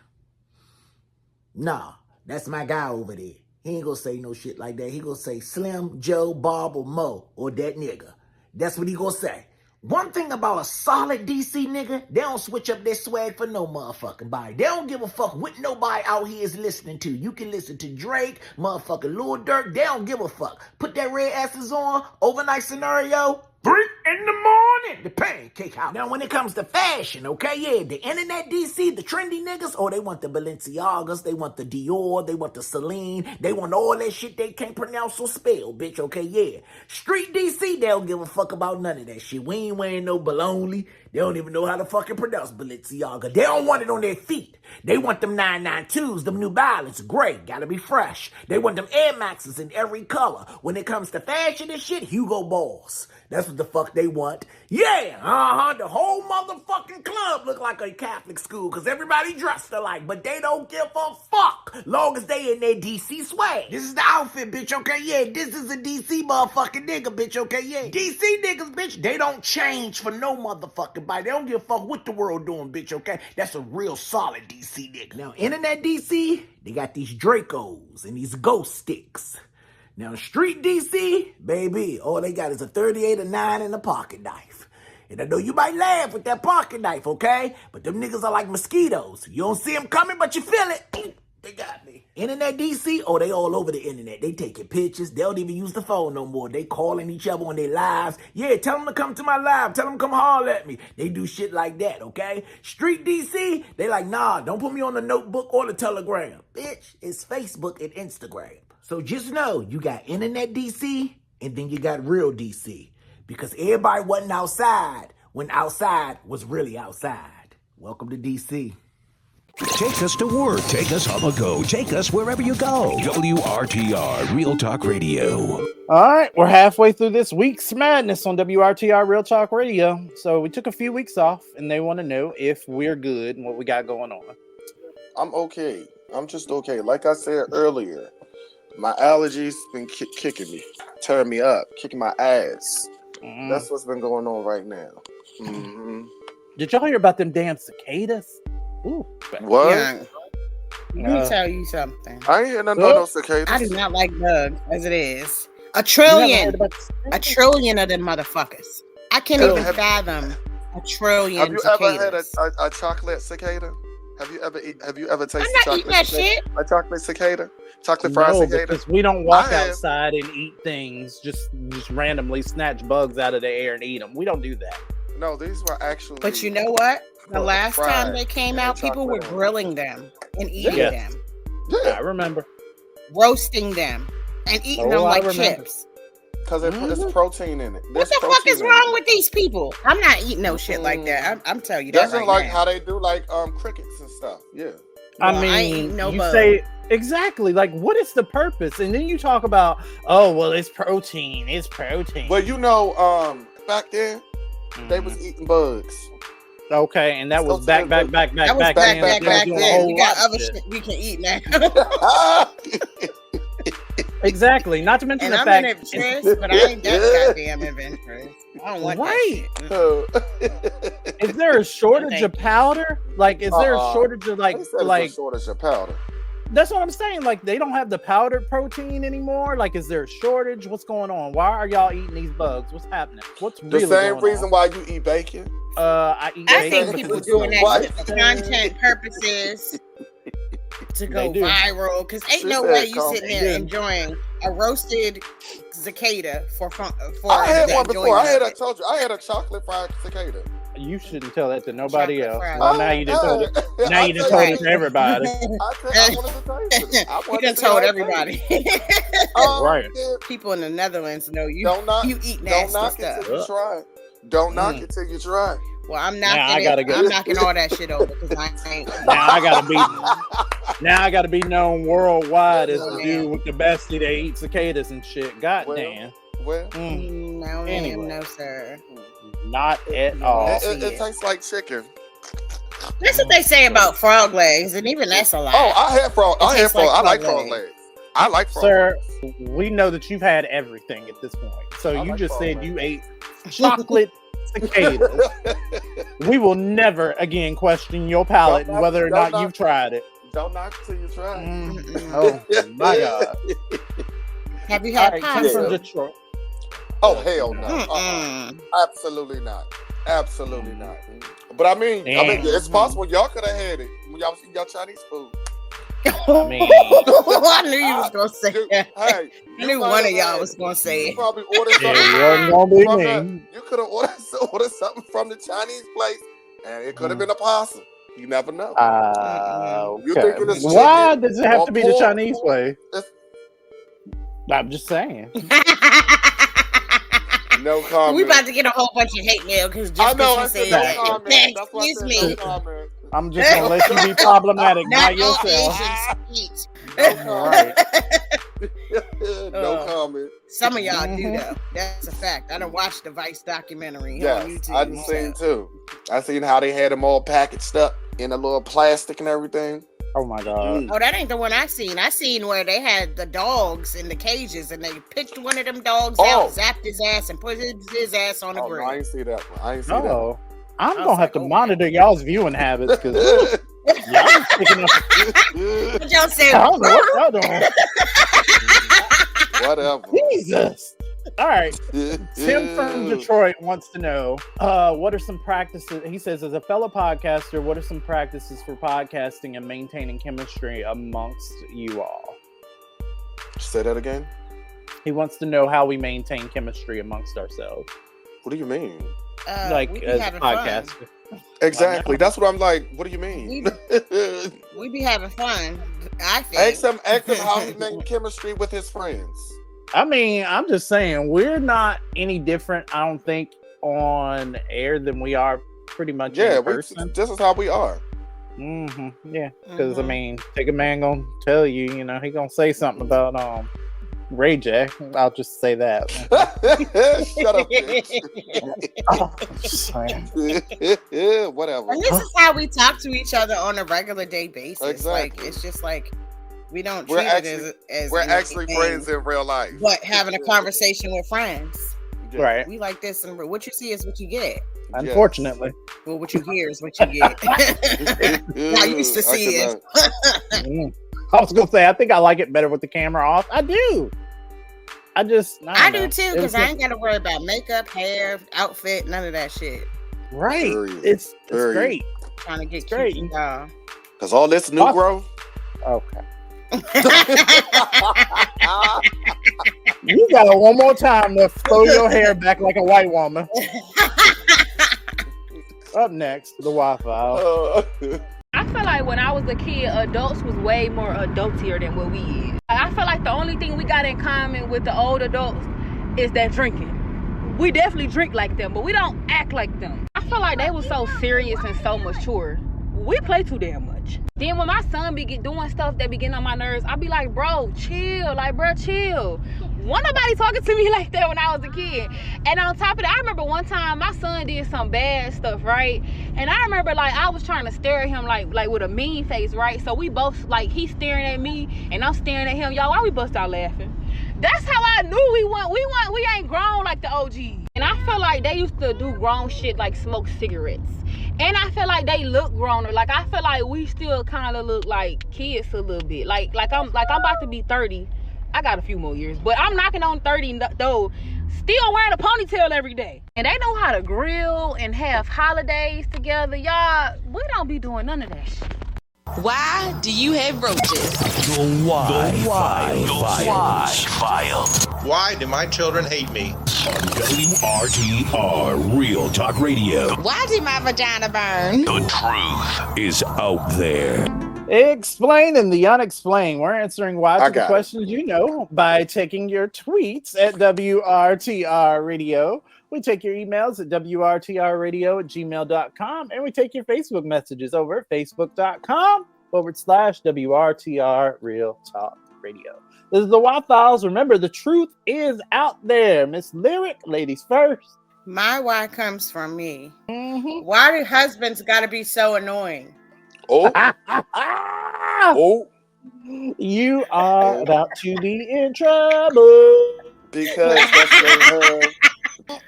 Nah, that's my guy over there. He ain't gonna say no shit like that. He gonna say Slim, Joe, Bob, or Mo, or that nigga. That's what he gonna say. One thing about a solid DC nigga, they don't switch up their swag for no motherfucking body. They don't give a fuck what nobody out here is listening to. You can listen to Drake, motherfucking Lil Durk. They don't give a fuck. Put that red asses on, overnight scenario, 3 in the morning, the pancake house. Now, when it comes to fashion, okay, yeah, the internet DC, the trendy niggas, oh, they want the Balenciagas, they want the Dior, they want the Celine, they want all that shit they can't pronounce or spell, bitch, okay, yeah. Street DC, they don't give a fuck about none of that shit. We ain't wearing no baloney. They don't even know how to fucking pronounce Balenciaga. They don't want it on their feet. They want them 992s, them New Balance, great, gotta be fresh. They want them Air Maxes in every color. When it comes to fashion and shit, Hugo Boss. That's what the fuck they want. Yeah, the whole motherfucking club look like a Catholic school because everybody dressed alike, but they don't give a fuck long as they in their DC swag. This is the outfit, bitch, okay, yeah. This is a DC motherfucking nigga, bitch, okay, yeah. DC niggas, bitch, they don't change for no motherfucking body. They don't give a fuck what the world doing, bitch, okay? That's a real solid DC nigga. Now, internet DC, they got these Dracos and these ghost sticks. Now, street DC, baby, all they got is a 38, a 9, and a pocket knife. And I know you might laugh with that pocket knife, okay? But them niggas are like mosquitoes. You don't see them coming, but you feel it. They got me. Internet DC, oh, they all over the internet. They taking pictures. They don't even use the phone no more. They calling each other on their lives. Yeah, tell them to come to my live. Tell them to come holler at me. They do shit like that, okay? Street DC, they like, nah, don't put me on the notebook or the telegram. Bitch, it's Facebook and Instagram. So just know, you got internet DC, and then you got real DC. Because everybody wasn't outside when outside was really outside. Welcome to DC. Take us to work. Take us on the go. Take us wherever you go. WRTR Real Talk Radio. All right, we're halfway through this week's madness on WRTR Real Talk Radio. So we took a few weeks off, and they want to know if we're good and what we got going on. I'm okay. I'm just okay. Like I said earlier, my allergies been kicking me, tearing me up, kicking my ass. That's what's been going on right now. Mm-hmm. Did y'all hear about them damn cicadas? Ooh. What? Yeah. Let me tell you something. I ain't hear nothing about no cicadas. I do not like bugs as it is. A trillion of them motherfuckers. I can't even fathom a trillion. Have you cicadas. ever had a chocolate cicada? Have you ever tasted chocolate that cicada? Shit. A chocolate cicada? Chocolate fried cicada? Because we don't walk outside and eat things, just randomly snatch bugs out of the air and eat them. We don't do that. No, these were actually. But you know what? The last time they came out, people were grilling them and eating them. Yeah, I remember. Roasting them and eating them like chips. Because there's protein in it. What the fuck is wrong with these people? I'm not eating no shit like that. I'm telling you that. Doesn't like how they do like crickets and stuff. Yeah. I mean, I ain't no you say exactly like what is the purpose? And then you talk about, oh well, it's protein. It's protein. Well, you know, back then they was eating bugs. Okay, and that was back. That was back then. We got other shit we can eat now. Exactly. Not to mention and the I'm fact. Adventurous, but I ain't that goddamn adventurous. I don't want that shit. Is there a shortage of powder? Like, is there a shortage of like a shortage of powder? That's what I'm saying. Like, they don't have the powdered protein anymore. Like, is there a shortage? What's going on? Why are y'all eating these bugs? What's happening? What's The really same going reason on? why you eat bacon. I eat I bacon think people because doing that What? shit for content purposes to go They do. viral. Because ain't She no said way you come. sitting They there do. enjoying a roasted cicada for I had the one before. enjoyment of I it. told you I had a chocolate fried cicada. You shouldn't tell that to nobody Chocolate else. fries. Well, now you done told it. Now I you done tell told you, it to everybody. I wanted to taste it. I You wanted done to see how told it everybody. tastes. Right. Yeah, People in the Netherlands know you. don't knock, You eat don't nasty knock it stuff. till you try it. Don't knock it till you try it. Well, I'm Now I knocking gotta it. go. I'm knocking all that shit over because I ain't. Now I gotta be known worldwide as the dude with the bestie that eats cicadas and shit. God Well, damn. Well, No, ma'am, Anyway. no, sir. Not at all. it tastes like chicken. That's what they say about frog legs, and even that's a lie. Oh, I had frog. It I had tastes frog. like I like frog frog legs. I like frog Sir, legs. we know that you've had everything at this point. So I you like just frog said legs. you ate chocolate cicadas. We will never again question your palate and whether or Don't not knock- you've tried it. Don't knock it till you try it. Oh my God. Have you All had right, come from pasta? Detroit. Oh hell no! Mm-mm. Absolutely not. Absolutely not. But I mean, it's possible y'all could have had it when y'all was eating y'all Chinese food. I mean, I knew you was gonna say Dude, that. hey, I knew one of y'all was gonna say You it. probably ordered something. it wasn't gonna be from me. You could have ordered something from the Chinese place, and it could have been a possum. You never know. You Okay. thinking it's Why chicken does it have or to be the pork? Chinese way? It's- I'm just saying. No comment. We about to get a whole bunch of hate mail because I just know. I because you said said no that. comment. That's why I Excuse said me. no comment. I'm just gonna let you be problematic by Not all yourself. Asians eat. No comment. Right. No comment. Some of y'all do though. That's a fact. I done watched the Vice documentary on Yes, YouTube. I done seen too. I seen how they had them all packaged up in a little plastic and everything. Oh my God. Oh, that ain't the one I seen. I seen where they had the dogs in the cages and they picked one of them dogs out, zapped his ass, and put his ass on the Oh, grill. no, I ain't see that one. I ain't see that one. Oh, I'm I was gonna have like, to oh, monitor y'all's viewing habits because y'all picking up. But y'all said, I don't know what y'all doing. Whatever. Jesus. All right. Tim from Detroit wants to know, what are some practices? He says, as a fellow podcaster, what are some practices for podcasting and maintaining chemistry amongst you all? Say that again. He wants to know how we maintain chemistry amongst ourselves, What do you mean? like we be as a having fun. podcaster. Exactly. That's what I'm like. What do you mean? We be having fun. I think. Ask him how he make chemistry with his friends. I mean, I'm just saying we're not any different. I don't think on air than we are pretty much in person. This is how we are. Yeah, because I mean, take a man gonna tell you, he gonna say something about Ray J. I'll just say that. Shut up, bitch. Whatever. And this is how we talk to each other on a regular day basis. Exactly. Like it's just like we don't We're treat it as we're anything, actually friends in real life. but having a conversation with friends. Yeah. Right. We like this, and what you see is what you get. Unfortunately. Well, what you hear is what you get. Not used to see it. I was gonna say, I think I like it better with the camera off. I do. I do too, because I ain't gotta worry about makeup, hair, outfit, none of that shit. Right. Period. It's Period. great. Trying to get Great. cute, y'all. Because all this new growth. Okay. You got one more time to throw your hair back like a white woman. Up next, the Wi-Fi. I feel like when I was a kid, adults was way more adultier than what we is. I feel like the only thing we got in common with the old adults is that drinking. We definitely drink like them, but we don't act like them. I feel like they was so serious and so mature. We play too damn much. Then when my son be doing stuff that be getting on my nerves, I be like, bro, chill. Like, bro, chill. Wasn't nobody talking to me like that when I was a kid. And on top of that, I remember one time my son did some bad stuff, right? And I remember like I was trying to stare at him like with a mean face, right? So we both like he's staring at me and I'm staring at him. Y'all, why we bust out laughing? That's how I knew we ain't grown like the OGs. And I feel like they used to do grown shit like smoke cigarettes. And I feel like they look growner. Like I feel like we still kind of look like kids a little bit. Like I'm about to be 30. I got a few more years, but I'm knocking on 30 though. Still wearing a ponytail every day. And they know how to grill and have holidays together. Y'all, we don't be doing none of that shit. Why do you have roaches? The why file. Why do my children hate me? On WRTR Real Talk Radio. Why did my vagina burn? The truth is out there. Explaining the unexplained. We're answering why to the questions you know by taking your tweets at WRTR Radio. We take your emails at WRTRradio@gmail.com, and we take your Facebook messages over at Facebook.com/WRTR Real Talk Radio. This is the Why Files. Remember, the truth is out there. Miss Lyric, ladies first. My why comes from me. Mm-hmm. Why do husbands gotta be so annoying? Oh. Oh. You are about to be in trouble. Because that's your husband.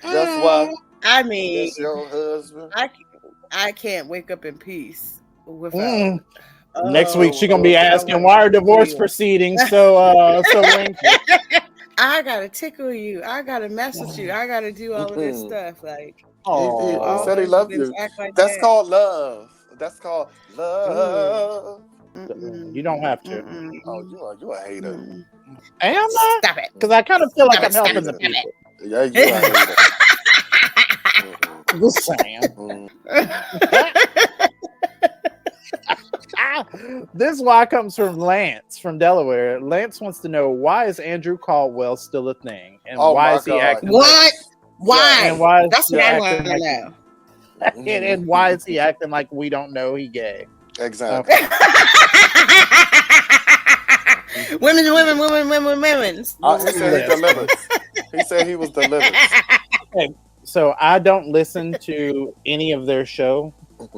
That's why. I mean, that's your husband. I can't wake up in peace without. Next week she's gonna be asking why are divorce proceedings so lengthy. I gotta tickle you. I gotta mess with you. I gotta do all of this stuff. Like, he said he loved you. Like that's called love. That's called love. You don't have to. Oh, you a hater. Am I? Stop it. Because I kind of feel like I'm helping the people. Yeah, you a hater. Just saying. This why comes from Lance from Delaware. Lance wants to know, why is Andrew Caldwell still a thing? And why is he acting? What? Why? And why that's what I want to know. And why is he acting like we don't know he gay? Exactly. Women. He said he delivered. He said he was delivered. Okay, so I don't listen to any of their show.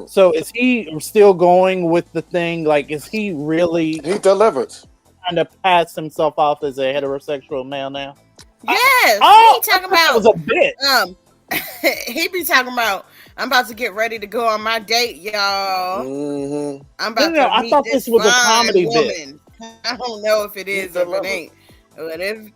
So is he still going with the thing? Like, is he really? He delivered. Trying to pass himself off as a heterosexual male now? Yes. He talking about was a bit. He be talking about, I'm about to get ready to go on my date, y'all. Mm-hmm. I'm about to I meet thought this was a comedy woman. I don't know if it is or if it ain't. But if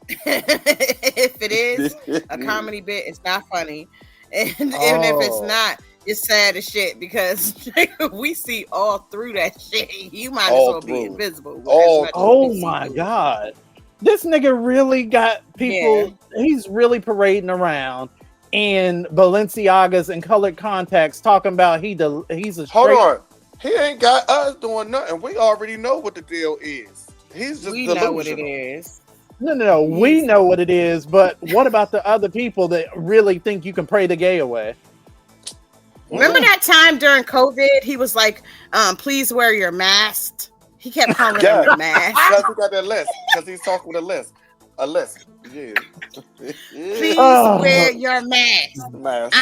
it is a comedy bit, it's not funny. And even if it's not, it's sad as shit because we see all through that shit. You might as well be invisible. Oh my God. This nigga really got people, he's really parading around in Balenciagas and colored contacts talking about he's a straight... Hold on. He ain't got us doing nothing. We already know what the deal is. He's just delusional. Know what it is. No. We know what it is, but what about the other people that really think you can pray the gay away? Remember that time during COVID, he was like, please wear your mask. He kept calling him a mask. Because he got that list. Because he's talking with a list. A list. Yeah. Please wear your mask. I'm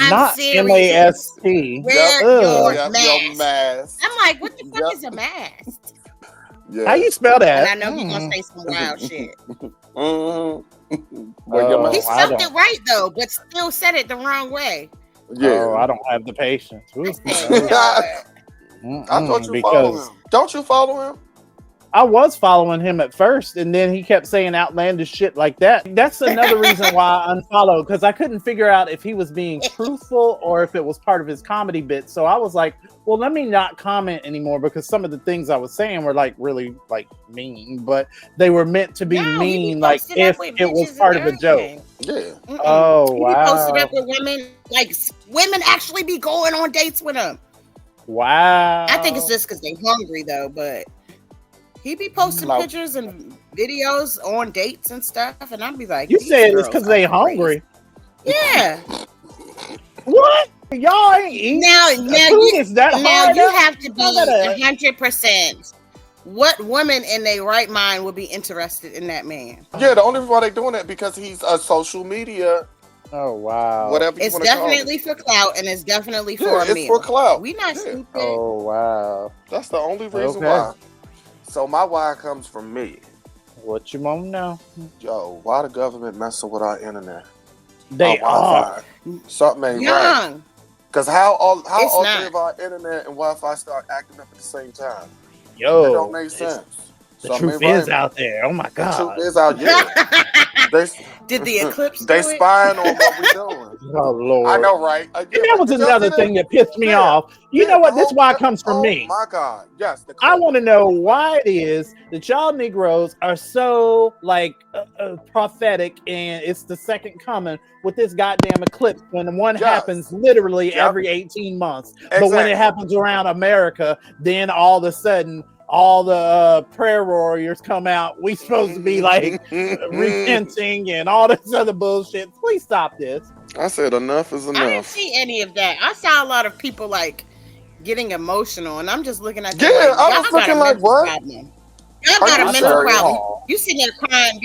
not serious. M-A-S-T. Wear your mask. I'm like, what the fuck is a mask? Yeah. How you spell that? And I know he's gonna say some wild shit. He spelled it right though, but still said it the wrong way. Yeah. Oh, I don't have the patience. I thought you follow him. Don't you follow him? I was following him at first, and then he kept saying outlandish shit like that. That's another reason why I unfollowed, because I couldn't figure out if he was being truthful or if it was part of his comedy bit. So I was like, well, let me not comment anymore, because some of the things I was saying were like really like mean, but they were meant to be mean, like if it was part of a joke. Yeah. Oh, wow. He posted up with women, like women actually be going on dates with him. Wow. I think it's just because they're hungry though, but he be posting pictures and videos on dates and stuff, and I'd be like, you said it's because they hungry. Yeah. What? Y'all ain't eating. Now you have to be 100%. What woman in their right mind would be interested in that man? Yeah, the only reason why they doing that because he's a social media. Oh wow! Whatever you it's definitely for clout, and it's definitely for a meal. It's for clout. We not stupid. Oh wow! That's the only reason why. So my why comes from me. What you want to know? Yo, why the government messing with our internet? They are. Something ain't Young. right. Because how all not. three of our internet and Wi-Fi start acting up at the same time? Yo, It don't make sense. The truth is out there. Oh my God. The truth is out there. Did the eclipse They do it? spying on what we're doing. Oh Lord. I know, right? And that was another thing that pissed me off. You know what? This is why it comes from me. Oh my God. Yes. I want to know why it is that y'all Negroes are so like prophetic, and it's the second coming with this goddamn eclipse when one happens literally every 18 months. But when it happens around America, then all of a sudden all the prayer warriors come out. We supposed to be like repenting and all this other bullshit. Please stop this. I said enough is enough. I didn't see any of that. I saw a lot of people like getting emotional, and I'm just looking at them. Yeah, I was looking like, what? Problem. Y'all got a mental problem. You sitting there crying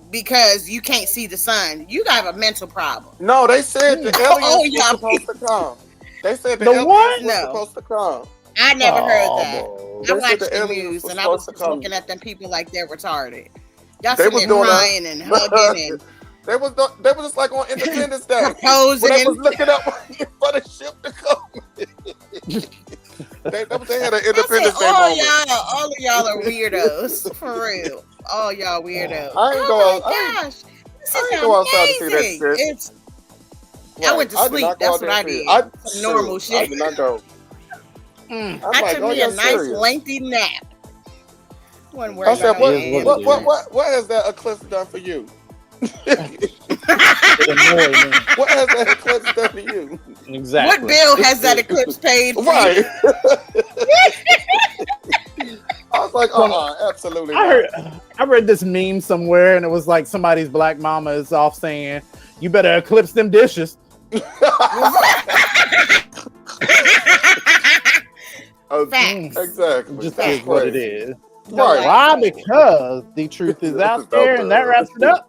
because you can't see the sun. You got a mental problem. No, they said the aliens were supposed to come. They said the aliens were supposed to come. I never heard that. I watched the aliens news were and I was supposed to come. looking at them people like they're retarded. Y'all They sitting was there doing crying and hugging and they was just like on Independence Day. proposing. When they was looking up for the ship to come. they had an Independence Day moment. All of y'all are weirdos. For real. All y'all weirdos. I ain't go outside to see that shit. I went to sleep. That's what I did. Normal shit. I did not go. I took me a nice lengthy nap. I said, what has that eclipse done for you? What has that eclipse done for you? Exactly. What bill has that eclipse paid for? Right. I was like, absolutely. I read this meme somewhere, and it was like somebody's black mama is off saying, "You better eclipse them dishes." Facts. Exactly. Just is what it is. Right. Why? Because the truth is out there, and that wraps it up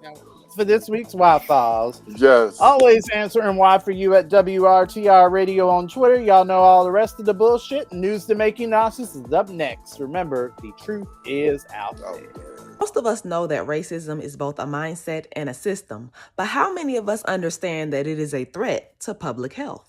for this week's Why Files. Yes. Always answering why for you at WRTR Radio on Twitter. Y'all know all the rest of the bullshit. News to make you nauseous is up next. Remember, the truth is out there. Most of us know that racism is both a mindset and a system, but how many of us understand that it is a threat to public health?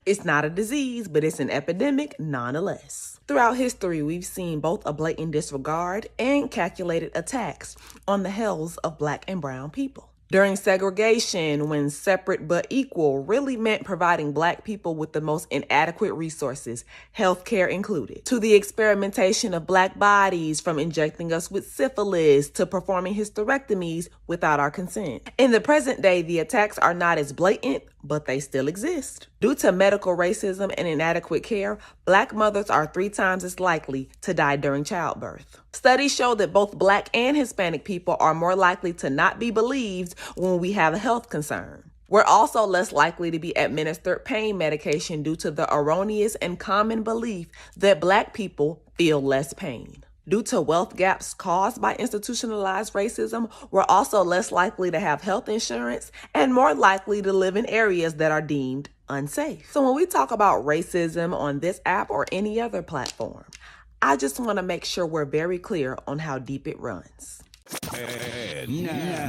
It's not a disease, but it's an epidemic nonetheless. Throughout history, we've seen both a blatant disregard and calculated attacks on the health of Black and brown people. During segregation, when separate but equal really meant providing Black people with the most inadequate resources, healthcare included, to the experimentation of Black bodies, from injecting us with syphilis to performing hysterectomies without our consent. In the present day, the attacks are not as blatant, but they still exist. Due to medical racism and inadequate care, Black mothers are 3 times as likely to die during childbirth. Studies show that both Black and Hispanic people are more likely to not be believed when we have a health concern. We're also less likely to be administered pain medication due to the erroneous and common belief that Black people feel less pain. Due to wealth gaps caused by institutionalized racism, we're also less likely to have health insurance and more likely to live in areas that are deemed unsafe. So when we talk about racism on this app or any other platform, I just want to make sure we're very clear on how deep it runs. And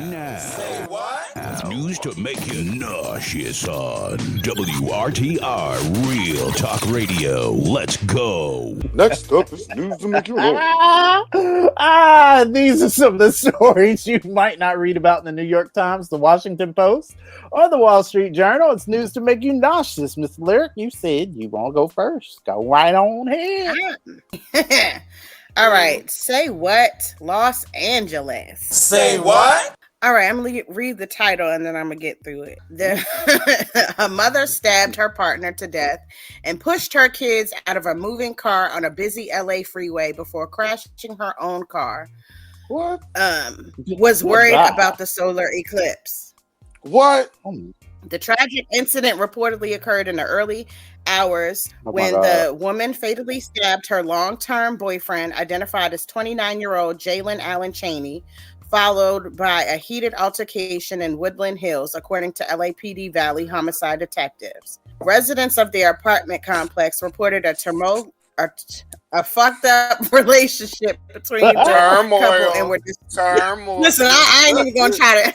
now, say what? News to make you nauseous on WRTR Real Talk Radio. Let's go. Next up is news to make you nauseous. These are some of the stories you might not read about in the New York Times, the Washington Post, or the Wall Street Journal. It's news to make you nauseous. Miss Lyric, you said you want to go first. Go right on ahead. All right. Say what? Los Angeles. Say what? All right. I'm going to read the title and then I'm going to get through it. A mother stabbed her partner to death and pushed her kids out of a moving car on a busy LA freeway before crashing her own car. What? Was worried about the solar eclipse. What? The tragic incident reportedly occurred in the early hours when the woman fatally stabbed her long-term boyfriend, identified as 29-year-old Jalen Allen Chaney, followed by a heated altercation in Woodland Hills, according to LAPD Valley homicide detectives. Residents of the apartment complex reported a a fucked up relationship between the couple, and we're just turmoil. Listen, I ain't even gonna try to.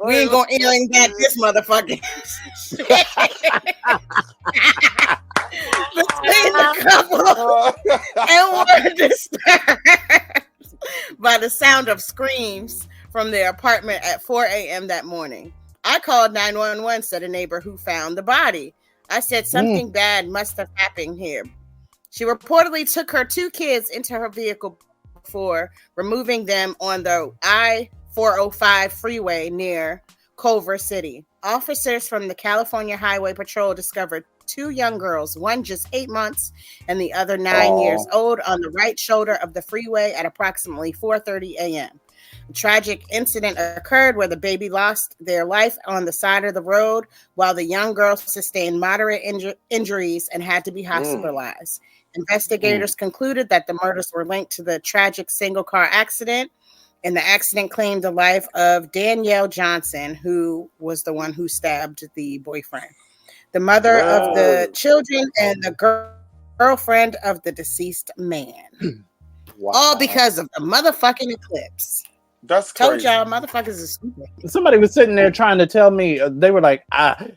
We ain't gonna alien back this motherfucking shit. Between the couple, and we're disturbed by the sound of screams from their apartment at 4 a.m. that morning. I called 911, said a neighbor who found the body. I said something bad must have happened here. She reportedly took her 2 kids into her vehicle before removing them on the I-405 freeway near Culver City. Officers from the California Highway Patrol discovered 2 young girls, one just 8 months and the other 9 years old, on the right shoulder of the freeway at approximately 4:30 a.m. A tragic incident occurred where the baby lost their life on the side of the road, while the young girls sustained moderate injuries and had to be hospitalized. Investigators concluded that the murders were linked to the tragic single-car accident, and the accident claimed the life of Danielle Johnson, who was the one who stabbed the boyfriend, the mother of the children, and the girlfriend of the deceased man. Wow. All because of the motherfucking eclipse. That's crazy. Told y'all, motherfuckers is stupid. Somebody was sitting there trying to tell me, they were like,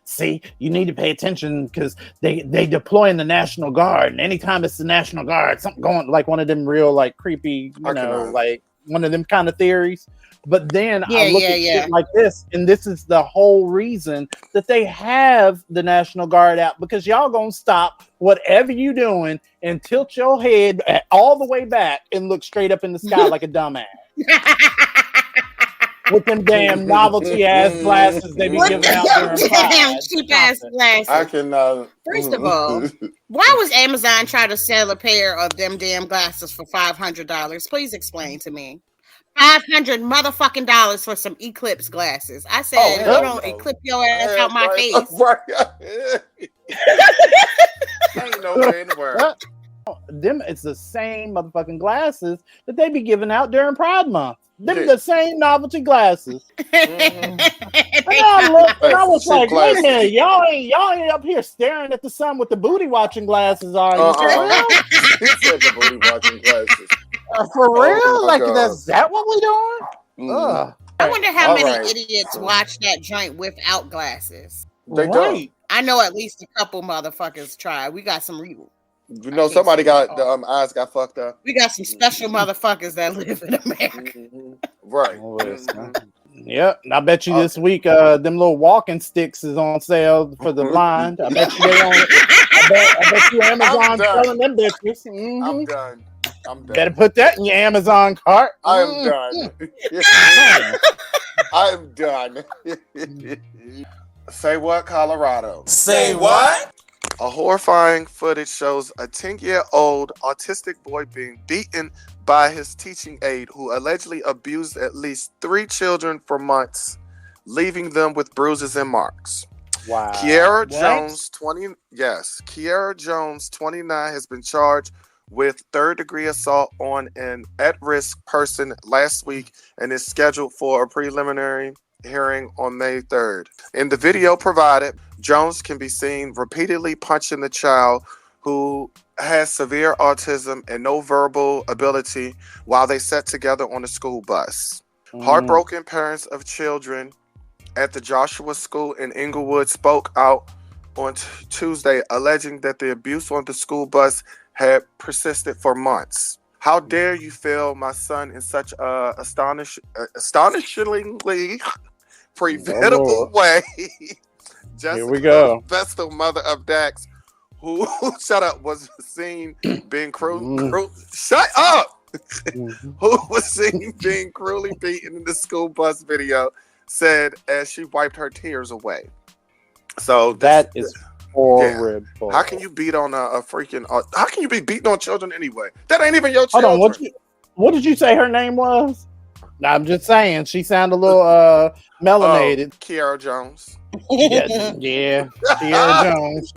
see, you need to pay attention because they deploy in the National Guard. And anytime it's the National Guard, something going, like one of them real, like, creepy, like one of them kind of theories. But then I look at shit like this, and this is the whole reason that they have the National Guard out, because y'all gonna stop whatever you doing and tilt your head all the way back and look straight up in the sky like a dumbass. With them damn novelty ass glasses they be giving out during damn cheap ass glasses. I cannot. First of all, why was Amazon trying to sell a pair of them damn glasses for $500? Please explain to me. $500 motherfucking dollars for some eclipse glasses. I said, you don't eclipse your ass out my face. Ain't nowhere in the world. Them, it's the same motherfucking glasses that they be giving out during Pride Month. Them the same novelty glasses. And I looked and I was like, wait a minute, y'all ain't up here staring at the sun with the booty watching glasses, are you? He said the booty watching glasses. For real? Like, is that what we doing? I wonder how many idiots watch that joint without glasses. They don't. I know at least a couple motherfuckers try. We got some real. You know, somebody got the eyes got fucked up. We got some special motherfuckers that live in America. Right. Yep. I bet you this week, them little walking sticks is on sale for the blind. I bet you they on it. I bet you Amazon selling them bitches. I'm done. Better put that in your Amazon cart. I am done. I am done. Say what, Colorado? Say what? A horrifying footage shows a 10-year-old autistic boy being beaten by his teaching aide, who allegedly abused at least 3 children for months, leaving them with bruises and marks. Wow. Kiara Jones, 29, has been charged with third-degree assault on an at-risk person last week and is scheduled for a preliminary hearing on May 3rd. In the video provided, Jones can be seen repeatedly punching the child, who has severe autism and no verbal ability, while they sat together on a school bus. Heartbroken parents of children at the Joshua School in Inglewood spoke out on Tuesday, alleging that the abuse on the school bus had persisted for months. How dare you fail my son in such a astonishingly preventable way. Here we go. Vestal, mother of Dax, who was seen being shut up. Who was seen being cruelly beaten in the school bus video, said as she wiped her tears away. So that is horrible. Yeah. How can you beat on a freaking? How can you be beating on children anyway? That ain't even your children. Hold on, what did you say her name was? I'm just saying she sounded a little melanated. Kiara Jones. Yeah, Kiara Jones.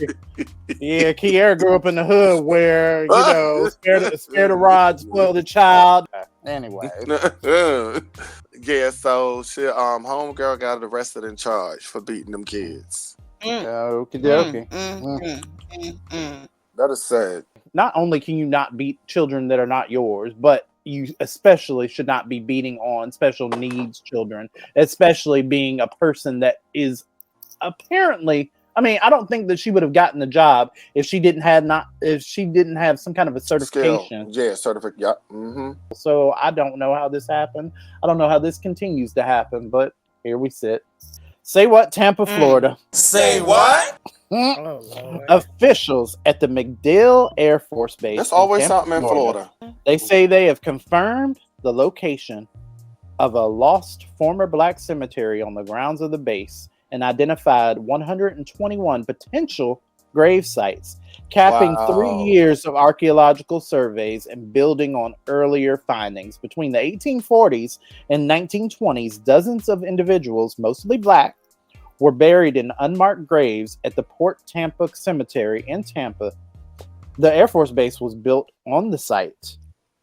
Yeah, Kiara grew up in the hood where, you know, scared of rod, spoiled the child. Anyway. Yeah, so she homegirl got arrested and charged for beating them kids. Okie dokie. That is sad. not only can you not beat children that are not yours, but you especially should not be beating on special needs children, especially being a person that is apparently, I mean, I don't think that she would have gotten the job if she didn't have some kind of a certification. Yeah, certificate. Yeah. Mm-hmm. So I don't know how this happened. I don't know how this continues to happen, but here we sit. Say what, Tampa, Florida? Say what? Officials at the MacDill Air Force Base. There's always something in Florida. They say they have confirmed the location of a lost former black cemetery on the grounds of the base and identified 121 potential grave sites, capping 3 years of archaeological surveys and building on earlier findings. Between the 1840s and 1920s, dozens of individuals, mostly black, were buried in unmarked graves at the Port Tampa Cemetery in Tampa. The Air Force Base was built on the site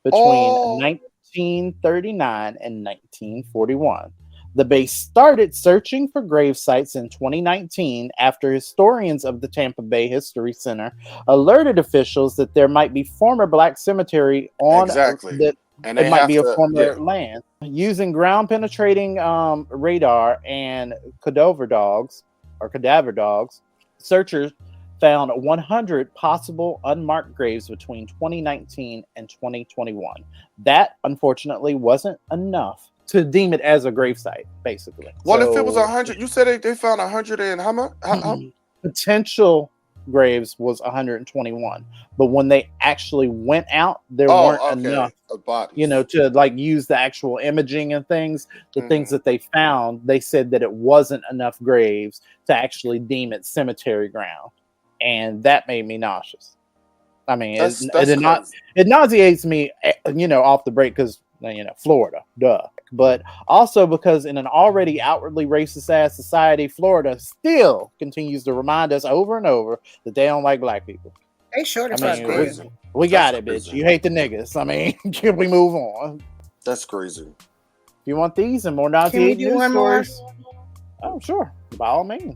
between 1939 and 1941. The base started searching for grave sites in 2019 after historians of the Tampa Bay History Center alerted officials that there might be former black cemetery on that. And it might be a former land. Using ground penetrating radar and cadaver dogs, searchers found 100 possible unmarked graves between 2019 and 2021. That, unfortunately, wasn't enough to deem it as a gravesite, basically. Well, if it was 100, you said they found 100 and how much? Potential graves was 121, but when they actually went out, there weren't enough, to like use the actual imaging and things. The things that they found, they said that it wasn't enough graves to actually deem it cemetery ground, and that made me nauseous. I mean, it nauseates me, off the break because Florida, duh. But also because in an already outwardly racist ass society, Florida still continues to remind us over and over that they don't like black people. They sure to crazy. We got it, bitch. You hate the niggas. I mean, can we move on? That's crazy. If you want these and more nauseating news stories, oh sure, by all means.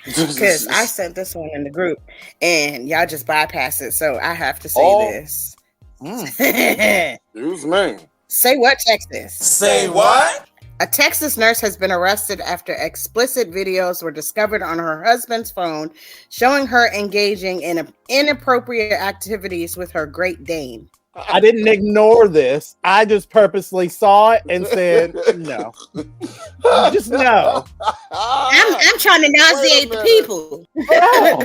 Because I sent this one in the group and y'all just bypassed it, so I have to say this. Excuse me. Say what, Texas? Say what? A Texas nurse has been arrested after explicit videos were discovered on her husband's phone showing her engaging in inappropriate activities with her Great Dane. I didn't ignore this. I just purposely saw it and said no. Just no. I'm trying to nauseate the people. Oh.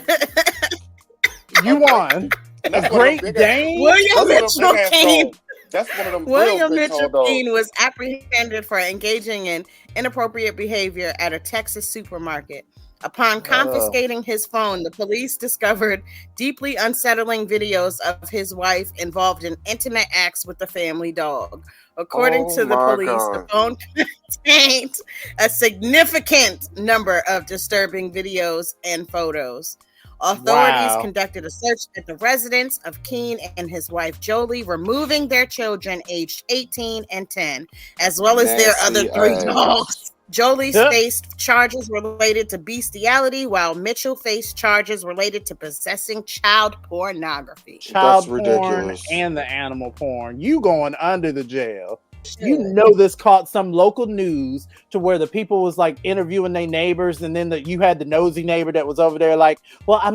You won. A Great Dane? William Mitchell Kane. That's one of them. William Mitchell Kane was apprehended for engaging in inappropriate behavior at a Texas supermarket. Upon confiscating his phone, the police discovered deeply unsettling videos of his wife involved in intimate acts with the family dog. According to the police, the phone contained a significant number of disturbing videos and photos. Authorities conducted a search at the residence of Keene and his wife Jolie, removing their children aged 18 and 10, as well as their other 3 dogs. Jolie faced charges related to bestiality, while Mitchell faced charges related to possessing child pornography. Child porn and the animal porn. You going under the jail. You know this caught some local news to where the people was like interviewing their neighbors, and then you had the nosy neighbor that was over there like, well, I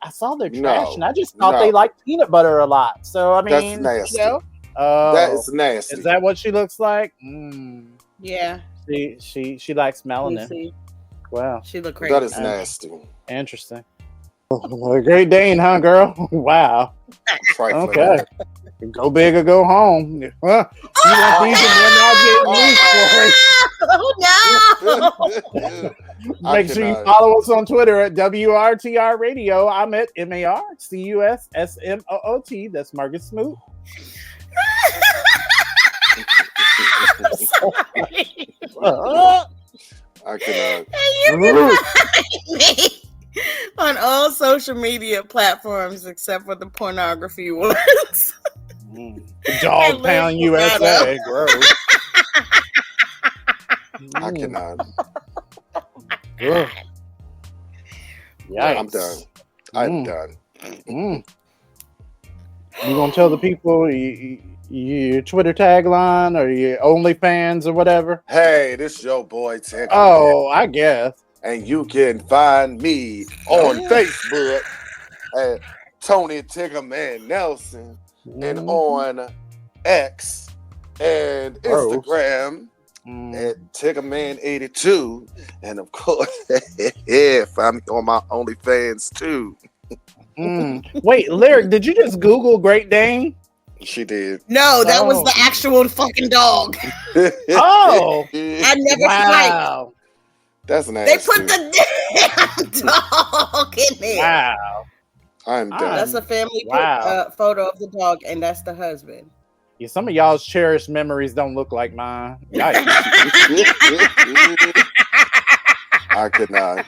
saw their trash and I just thought they liked peanut butter a lot. So I mean, that's nasty. That is nasty. Is that what she looks like? Yeah. She likes melanin. Wow. She look crazy. That is nasty. Interesting. A Great Dane, huh, girl? Wow. Okay. Go big or go home. You want these Make sure you follow us on Twitter at WRTR Radio. I'm at MARCUSSMOOT. That's Marcus Smoot. I cannot. On all social media platforms except for the pornography ones. Dog Pound USA. Gross. I cannot. Yeah, I'm done. I'm done. You gonna tell the people your Twitter tagline or your OnlyFans or whatever? Hey, this your boy Tigger. Oh, I guess. And you can find me on Facebook at Tony Tiggerman Nelson and on X and Instagram at Tiggerman82. And of course, find me on my OnlyFans too. Wait, Lyric, did you just Google Great Dane? She did. No, that was the actual fucking dog. Oh, I never wow. That's nasty. They put the damn dog in there. Wow. I'm done. That's a family photo of the dog, and that's the husband. Yeah, some of y'all's cherished memories don't look like mine. Yikes. I could not.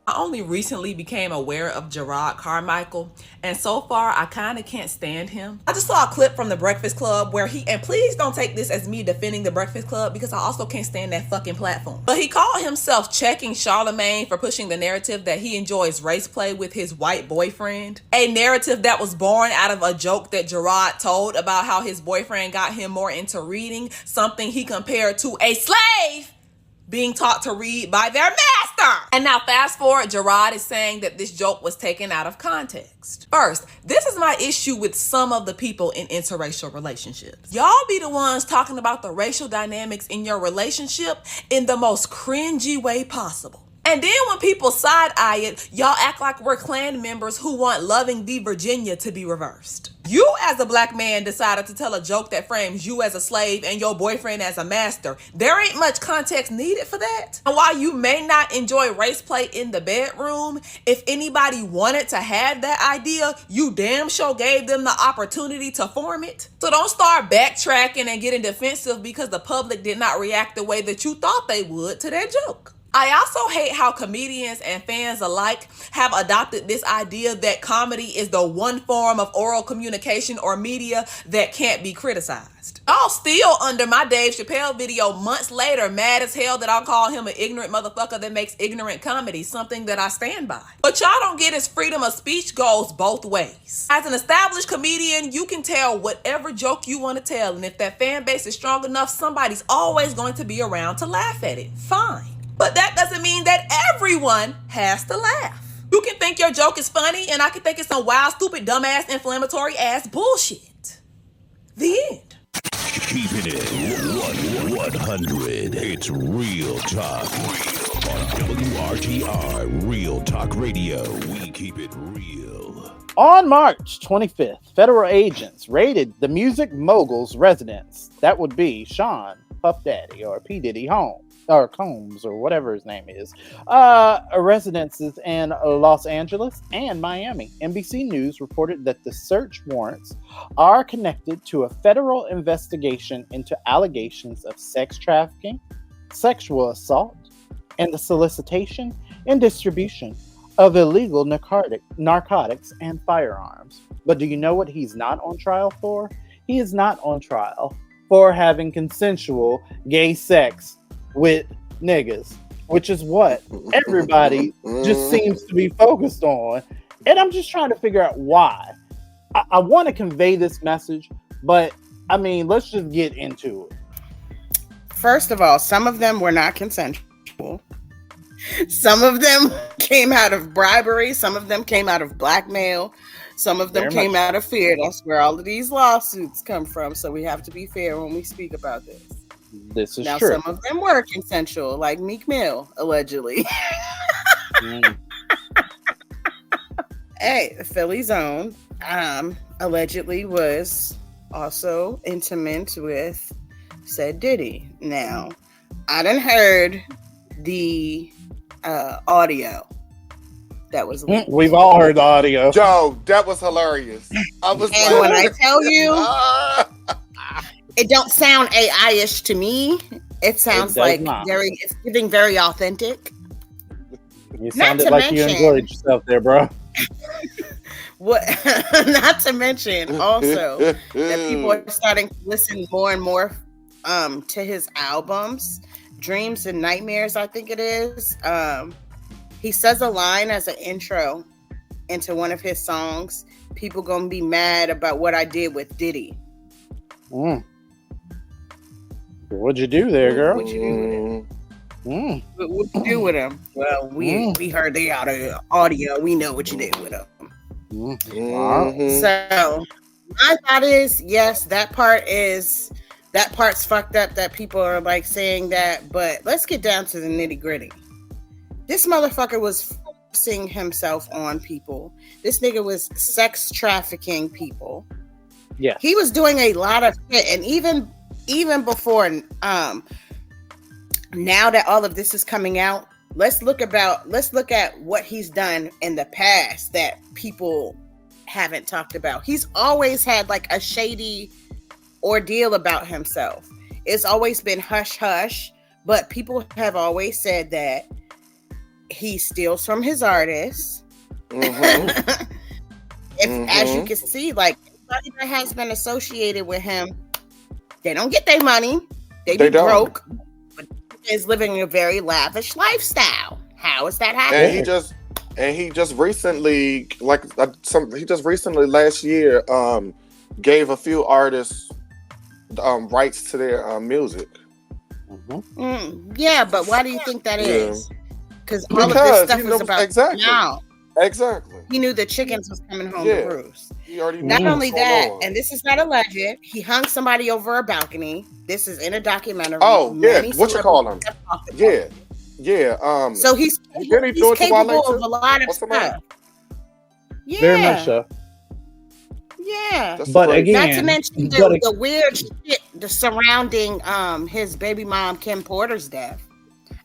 I only recently became aware of Gerard Carmichael, and so far I kind of can't stand him. I just saw a clip from The Breakfast Club where and please don't take this as me defending The Breakfast Club because I also can't stand that fucking platform. But he called himself checking Charlemagne for pushing the narrative that he enjoys race play with his white boyfriend. A narrative that was born out of a joke that Gerard told about how his boyfriend got him more into reading, something he compared to a slave being taught to read by their master. And now fast forward, Gerard is saying that this joke was taken out of context. First, this is my issue with some of the people in interracial relationships. Y'all be the ones talking about the racial dynamics in your relationship in the most cringy way possible. And then when people side-eye it, y'all act like we're Klan members who want Loving v. Virginia to be reversed. You as a black man decided to tell a joke that frames you as a slave and your boyfriend as a master. There ain't much context needed for that. And while you may not enjoy race play in the bedroom, if anybody wanted to have that idea, you damn sure gave them the opportunity to form it. So don't start backtracking and getting defensive because the public did not react the way that you thought they would to that joke. I also hate how comedians and fans alike have adopted this idea that comedy is the one form of oral communication or media that can't be criticized. Y'all still under my Dave Chappelle video months later mad as hell that I'll call him an ignorant motherfucker that makes ignorant comedy, something that I stand by. But y'all don't get his freedom of speech goes both ways. As an established comedian, you can tell whatever joke you want to tell, and if that fan base is strong enough, somebody's always going to be around to laugh at it. Fine. But that doesn't mean that everyone has to laugh. You can think your joke is funny, and I can think it's some wild, stupid, dumbass, inflammatory ass bullshit. The end. Keeping it 100. It's Real Talk. On WRTR, Real Talk Radio. We keep it real. On March 25th, federal agents raided the music mogul's residence. That would be Sean Puff Daddy or P. Diddy Combs or whatever his name is. Residences in Los Angeles and Miami. NBC News reported that the search warrants are connected to a federal investigation into allegations of sex trafficking, sexual assault, and the solicitation and distribution of illegal narcotics and firearms. But do you know what he's not on trial for? He is not on trial for having consensual gay sex with niggas, which is what everybody just seems to be focused on. And I'm just trying to figure out why. I want to convey this message, but I mean, let's just get into it. First of all, some of them were not consensual. Some of them came out of bribery. Some of them came out of blackmail. Some of them came out of fear. That's where all of these lawsuits come from. So we have to be fair when we speak about this. This is now, true. Some of them were consensual, like Meek Mill, allegedly. Hey, Philly's own, allegedly was also intimate with said Diddy. Now, I done heard the audio that was leaked. We've all heard the audio. Joe, that was hilarious. I was and when I tell you, it don't sound AI-ish to me. It sounds like it's getting very authentic. You sounded like you enjoyed yourself there, bro. What? Not to mention also that people are starting to listen more and more to his albums, Dreams and Nightmares, I think it is. He says a line as an intro into one of his songs, people gonna be mad about what I did with Diddy. What'd you do there, girl? What'd you do with him? What'd you do with him? Well, we heard the audio. We know what you did with him. So my thought is, yes, that part's fucked up that people are like saying that, but let's get down to the nitty gritty. This motherfucker was forcing himself on people. This nigga was sex trafficking people. Yeah, he was doing a lot of shit, and even before now that all of this is coming out, let's look at what he's done in the past that people haven't talked about. He's always had like a shady ordeal about himself. It's always been hush hush, but people have always said that he steals from his artists. As you can see, like anybody that has been associated with him, they don't get their money. They be broke, but is living a very lavish lifestyle. How is that happening? And he just recently, last year, gave a few artists rights to their music. Yeah, but why do you think that is? Because all of this stuff was about now. Exactly. He knew the chickens was coming home to roost. He already Not only that, and this is not alleged, he hung somebody over a balcony. This is in a documentary. Oh, yeah. What you call him? Yeah. So he's capable of a lot of stuff. Yeah. Very much so. Yeah. But again, not to mention the weird shit surrounding his baby mom, Kim Porter's death.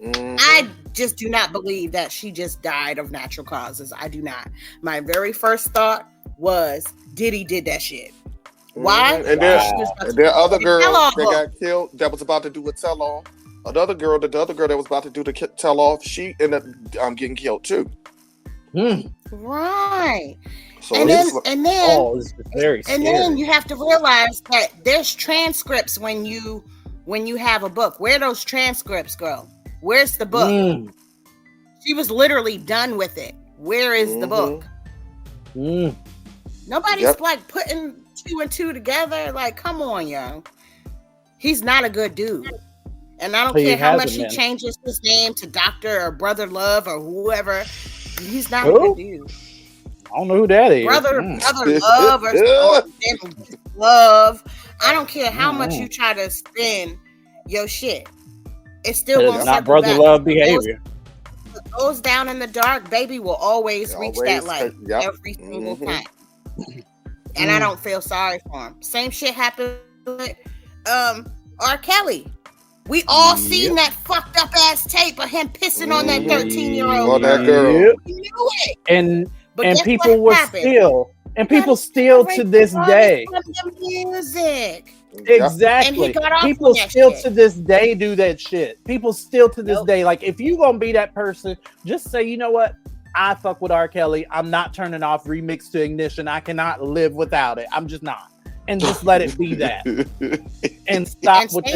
I just do not believe that she just died of natural causes. I do not. My very first thought was Diddy did that shit. Why? And there are other girls that got killed that was about to do a tell-off. The other girl that was about to do the tell-off, she ended up getting killed too. Right. So and then it's very scary. And then you have to realize that there's transcripts when you have a book. Where those transcripts go? Where's the book? She was literally done with it. Where is the book? Nobody's like putting two and two together. Like, come on, yo. He's not a good dude. And I don't care how much he changes his name to Doctor or Brother Love or whoever. He's not a good dude. I don't know who that is. Brother Love or Love. I don't care how much you try to spin your shit. It still won't not Brother Love behavior. It goes down in the dark, baby will always reach that light every single time. And I don't feel sorry for him. Same shit happened with R. Kelly. We all seen that fucked up ass tape of him pissing on that 13-year-old. Oh, that girl. We knew it. And people were still, and people still to this day. Music. Exactly. People still to this day do that shit. People still to this day, like, if you gonna be that person, just say, you know what? I fuck with R. Kelly. I'm not turning off Remix to Ignition. I cannot live without it. I'm just not. And just let it be that. And stop with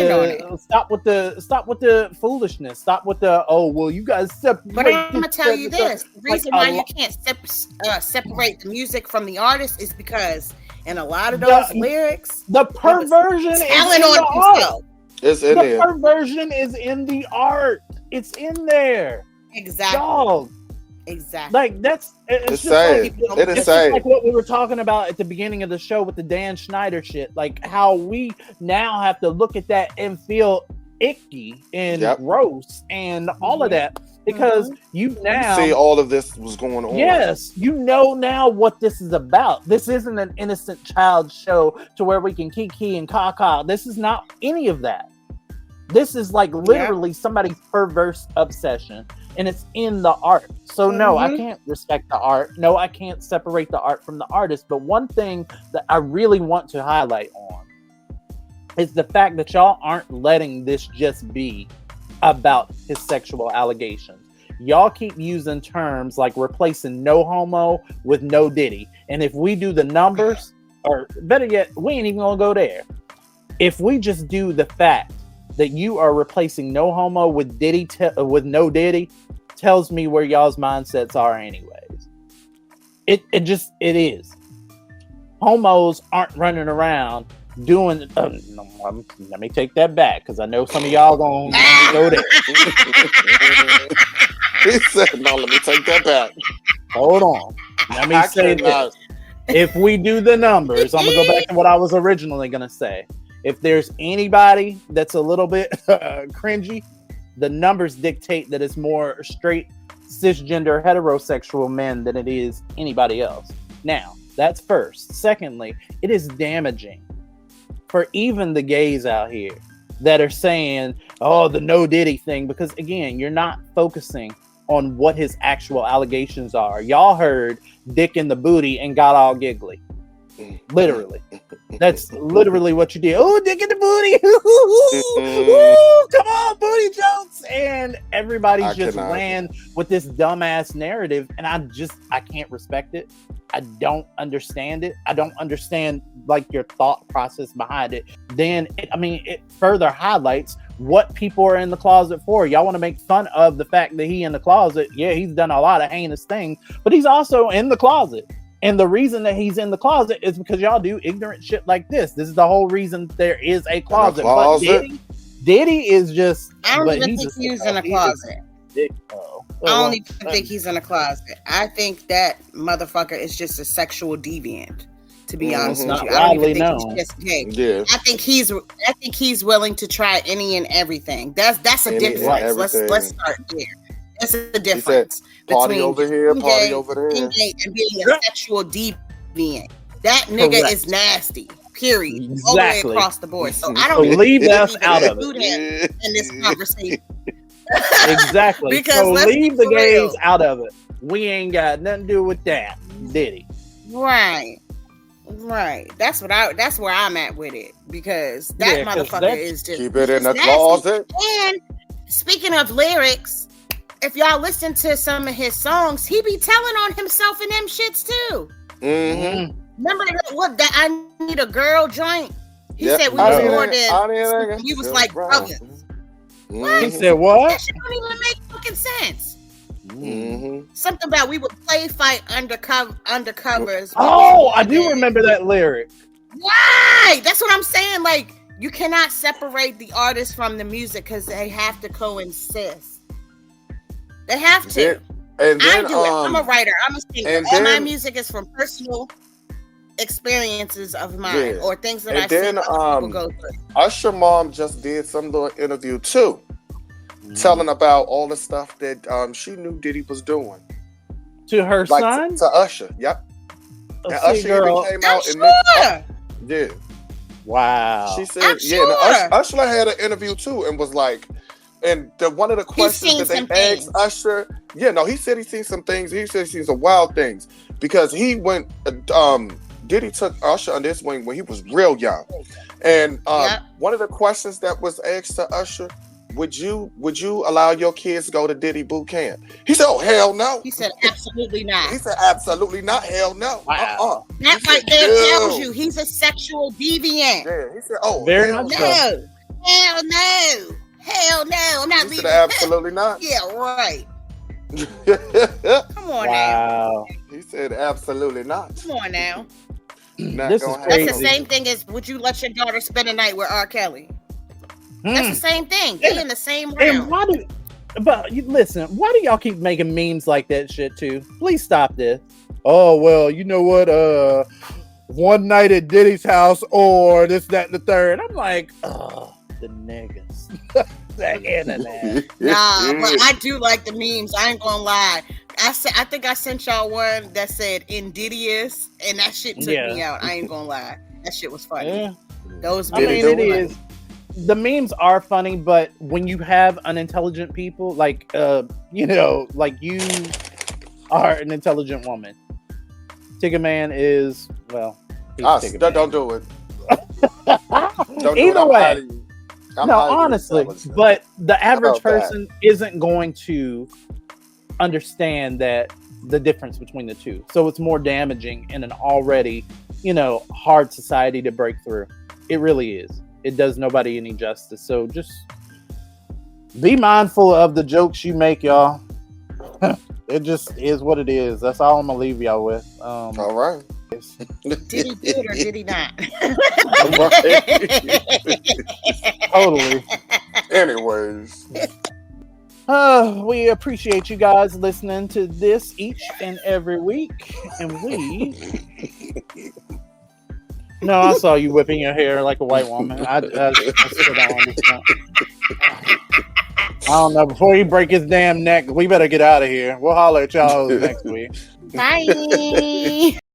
the foolishness. Stop with the you guys separate. But I'm gonna tell you this: the reason why you can't separate the music from the artist is because in a lot of those lyrics, the perversion is in the art. The perversion is in the art. It's in there. Exactly. Dog. Exactly. Like it's just like what we were talking about at the beginning of the show with the Dan Schneider shit. Like how we now have to look at that and feel icky and gross and all of that because you now see all of this was going on. Yes, you know now what this is about. This isn't an innocent child show to where we can kiki and caca. This is not any of that. This is like literally somebody's perverse obsession. And it's in the art. So no, I can't respect the art. No, I can't separate the art from the artist. But one thing that I really want to highlight on is the fact that y'all aren't letting this just be about his sexual allegations. Y'all keep using terms like replacing no homo with no Diddy. And if we do the numbers, or better yet, we ain't even gonna go there. If we just do the fact that you are replacing no homo with Diddy with no Diddy, tells me where y'all's mindsets are anyways. It is. Homos aren't running around doing. Let me take that back because I know some of y'all gonna go there. He said, "No, let me take that back." Hold on. Let me say this. If we do the numbers, I'm gonna go back to what I was originally gonna say. If there's anybody that's a little bit cringy, the numbers dictate that it's more straight cisgender heterosexual men than it is anybody else. Now, that's first. Secondly, it is damaging for even the gays out here that are saying, oh, the no Diddy thing, because again, you're not focusing on what his actual allegations are. Y'all heard dick in the booty and got all giggly. Literally. That's literally what you did. Oh, dick in the booty. Ooh, come on, booty jokes. And everybody's just ran with this dumbass narrative. And I can't respect it. I don't understand it. I don't understand like your thought process behind it. Then, it further highlights what people are in the closet for. Y'all want to make fun of the fact that he in the closet. Yeah, he's done a lot of heinous things, but he's also in the closet. And the reason that he's in the closet is because y'all do ignorant shit like this. This is the whole reason there is a closet. But Diddy is just... I don't even think he's in a closet. I don't even think he's in a closet. I think that motherfucker is just a sexual deviant. To be honest with you, I don't even think he's just gay. Yeah. I think he's willing to try any and everything. That's a difference. Let's start there. That's a difference between over here, party over there, and being a sexual deviant. That nigga is nasty. Period. Exactly. All the way across the board. So I don't leave us out of it in this conversation. Exactly. Because leave the gays out of it. We ain't got nothing to do with that. Diddy. Right. That's where I'm at with it, because that motherfucker is just keep it in the closet. And speaking of lyrics, if y'all listen to some of his songs, he be telling on himself in them shits too. Mm-hmm. Remember that I Need a Girl joint? He said we was more than he was like brothers. What? He said what? That shit don't even make fucking sense. Mm-hmm. Something about we would fight undercovers. Oh, I do remember that lyric. Why? That's what I'm saying. Like, you cannot separate the artist from the music because they have to coexist. They have to. And then, I do it. I'm a writer. I'm a singer. All my music is from personal experiences of mine or things that I see people go through. Usher mom just did some little interview too, telling about all the stuff that she knew Diddy was doing to her son, to Usher. Yep. And Usher girl. even came out and wow. She said, Usher had an interview too and was like. And one of the questions that they asked Usher, he said he's seen some things. He said he's seen some wild things because he went. Diddy took Usher on this wing when he was real young, and one of the questions that was asked to Usher, would you allow your kids to go to Diddy boot camp? He said, "Oh hell no." He said, "Absolutely not." He said, "Absolutely not. Hell no." Wow. That right there tells you he's a sexual deviant. Yeah. He said, "Oh very hell no, hell no." Hell no, I'm not leaving. Absolutely not. Yeah, right. Come on now. He said absolutely not. Come on now. This is crazy. That's the same thing as would you let your daughter spend a night with R. Kelly? That's the same thing. They in the same room. Listen, why do y'all keep making memes like that shit too? Please stop this. Oh well, you know what? One night at Diddy's house or this, that, and the third. I'm like, oh, the niggas. The internet. Nah, but I do like the memes. I ain't gonna lie. I think I sent y'all one that said "Indidious," and that shit took me out. I ain't gonna lie. That shit was funny. Yeah. Those memes. it is. The memes are funny, but when you have unintelligent people, like like you are an intelligent woman. Tigger Man is don't do it. Either way. No, honestly, but the average person isn't going to understand that the difference between the two. So it's more damaging in an already, hard society to break through. It really is. It does nobody any justice. So just be mindful of the jokes you make, y'all. It just is what it is. That's all I'm gonna leave y'all with. All right. Did he do it or did he not? Totally. Anyways. We appreciate you guys listening to this each and every week. And we... No, I saw you whipping your hair like a white woman. I still don't understand. I don't know. Before he break his damn neck, we better get out of here. We'll holler at y'all next week. Bye.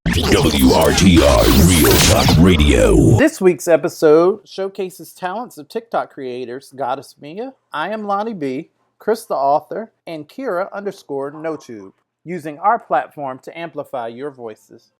WRTR Real Talk Radio. This week's episode showcases talents of TikTok creators Goddess Mia, I Am Lonnie B, Chris the Author, and Kira_NoTube, using our platform to amplify your voices.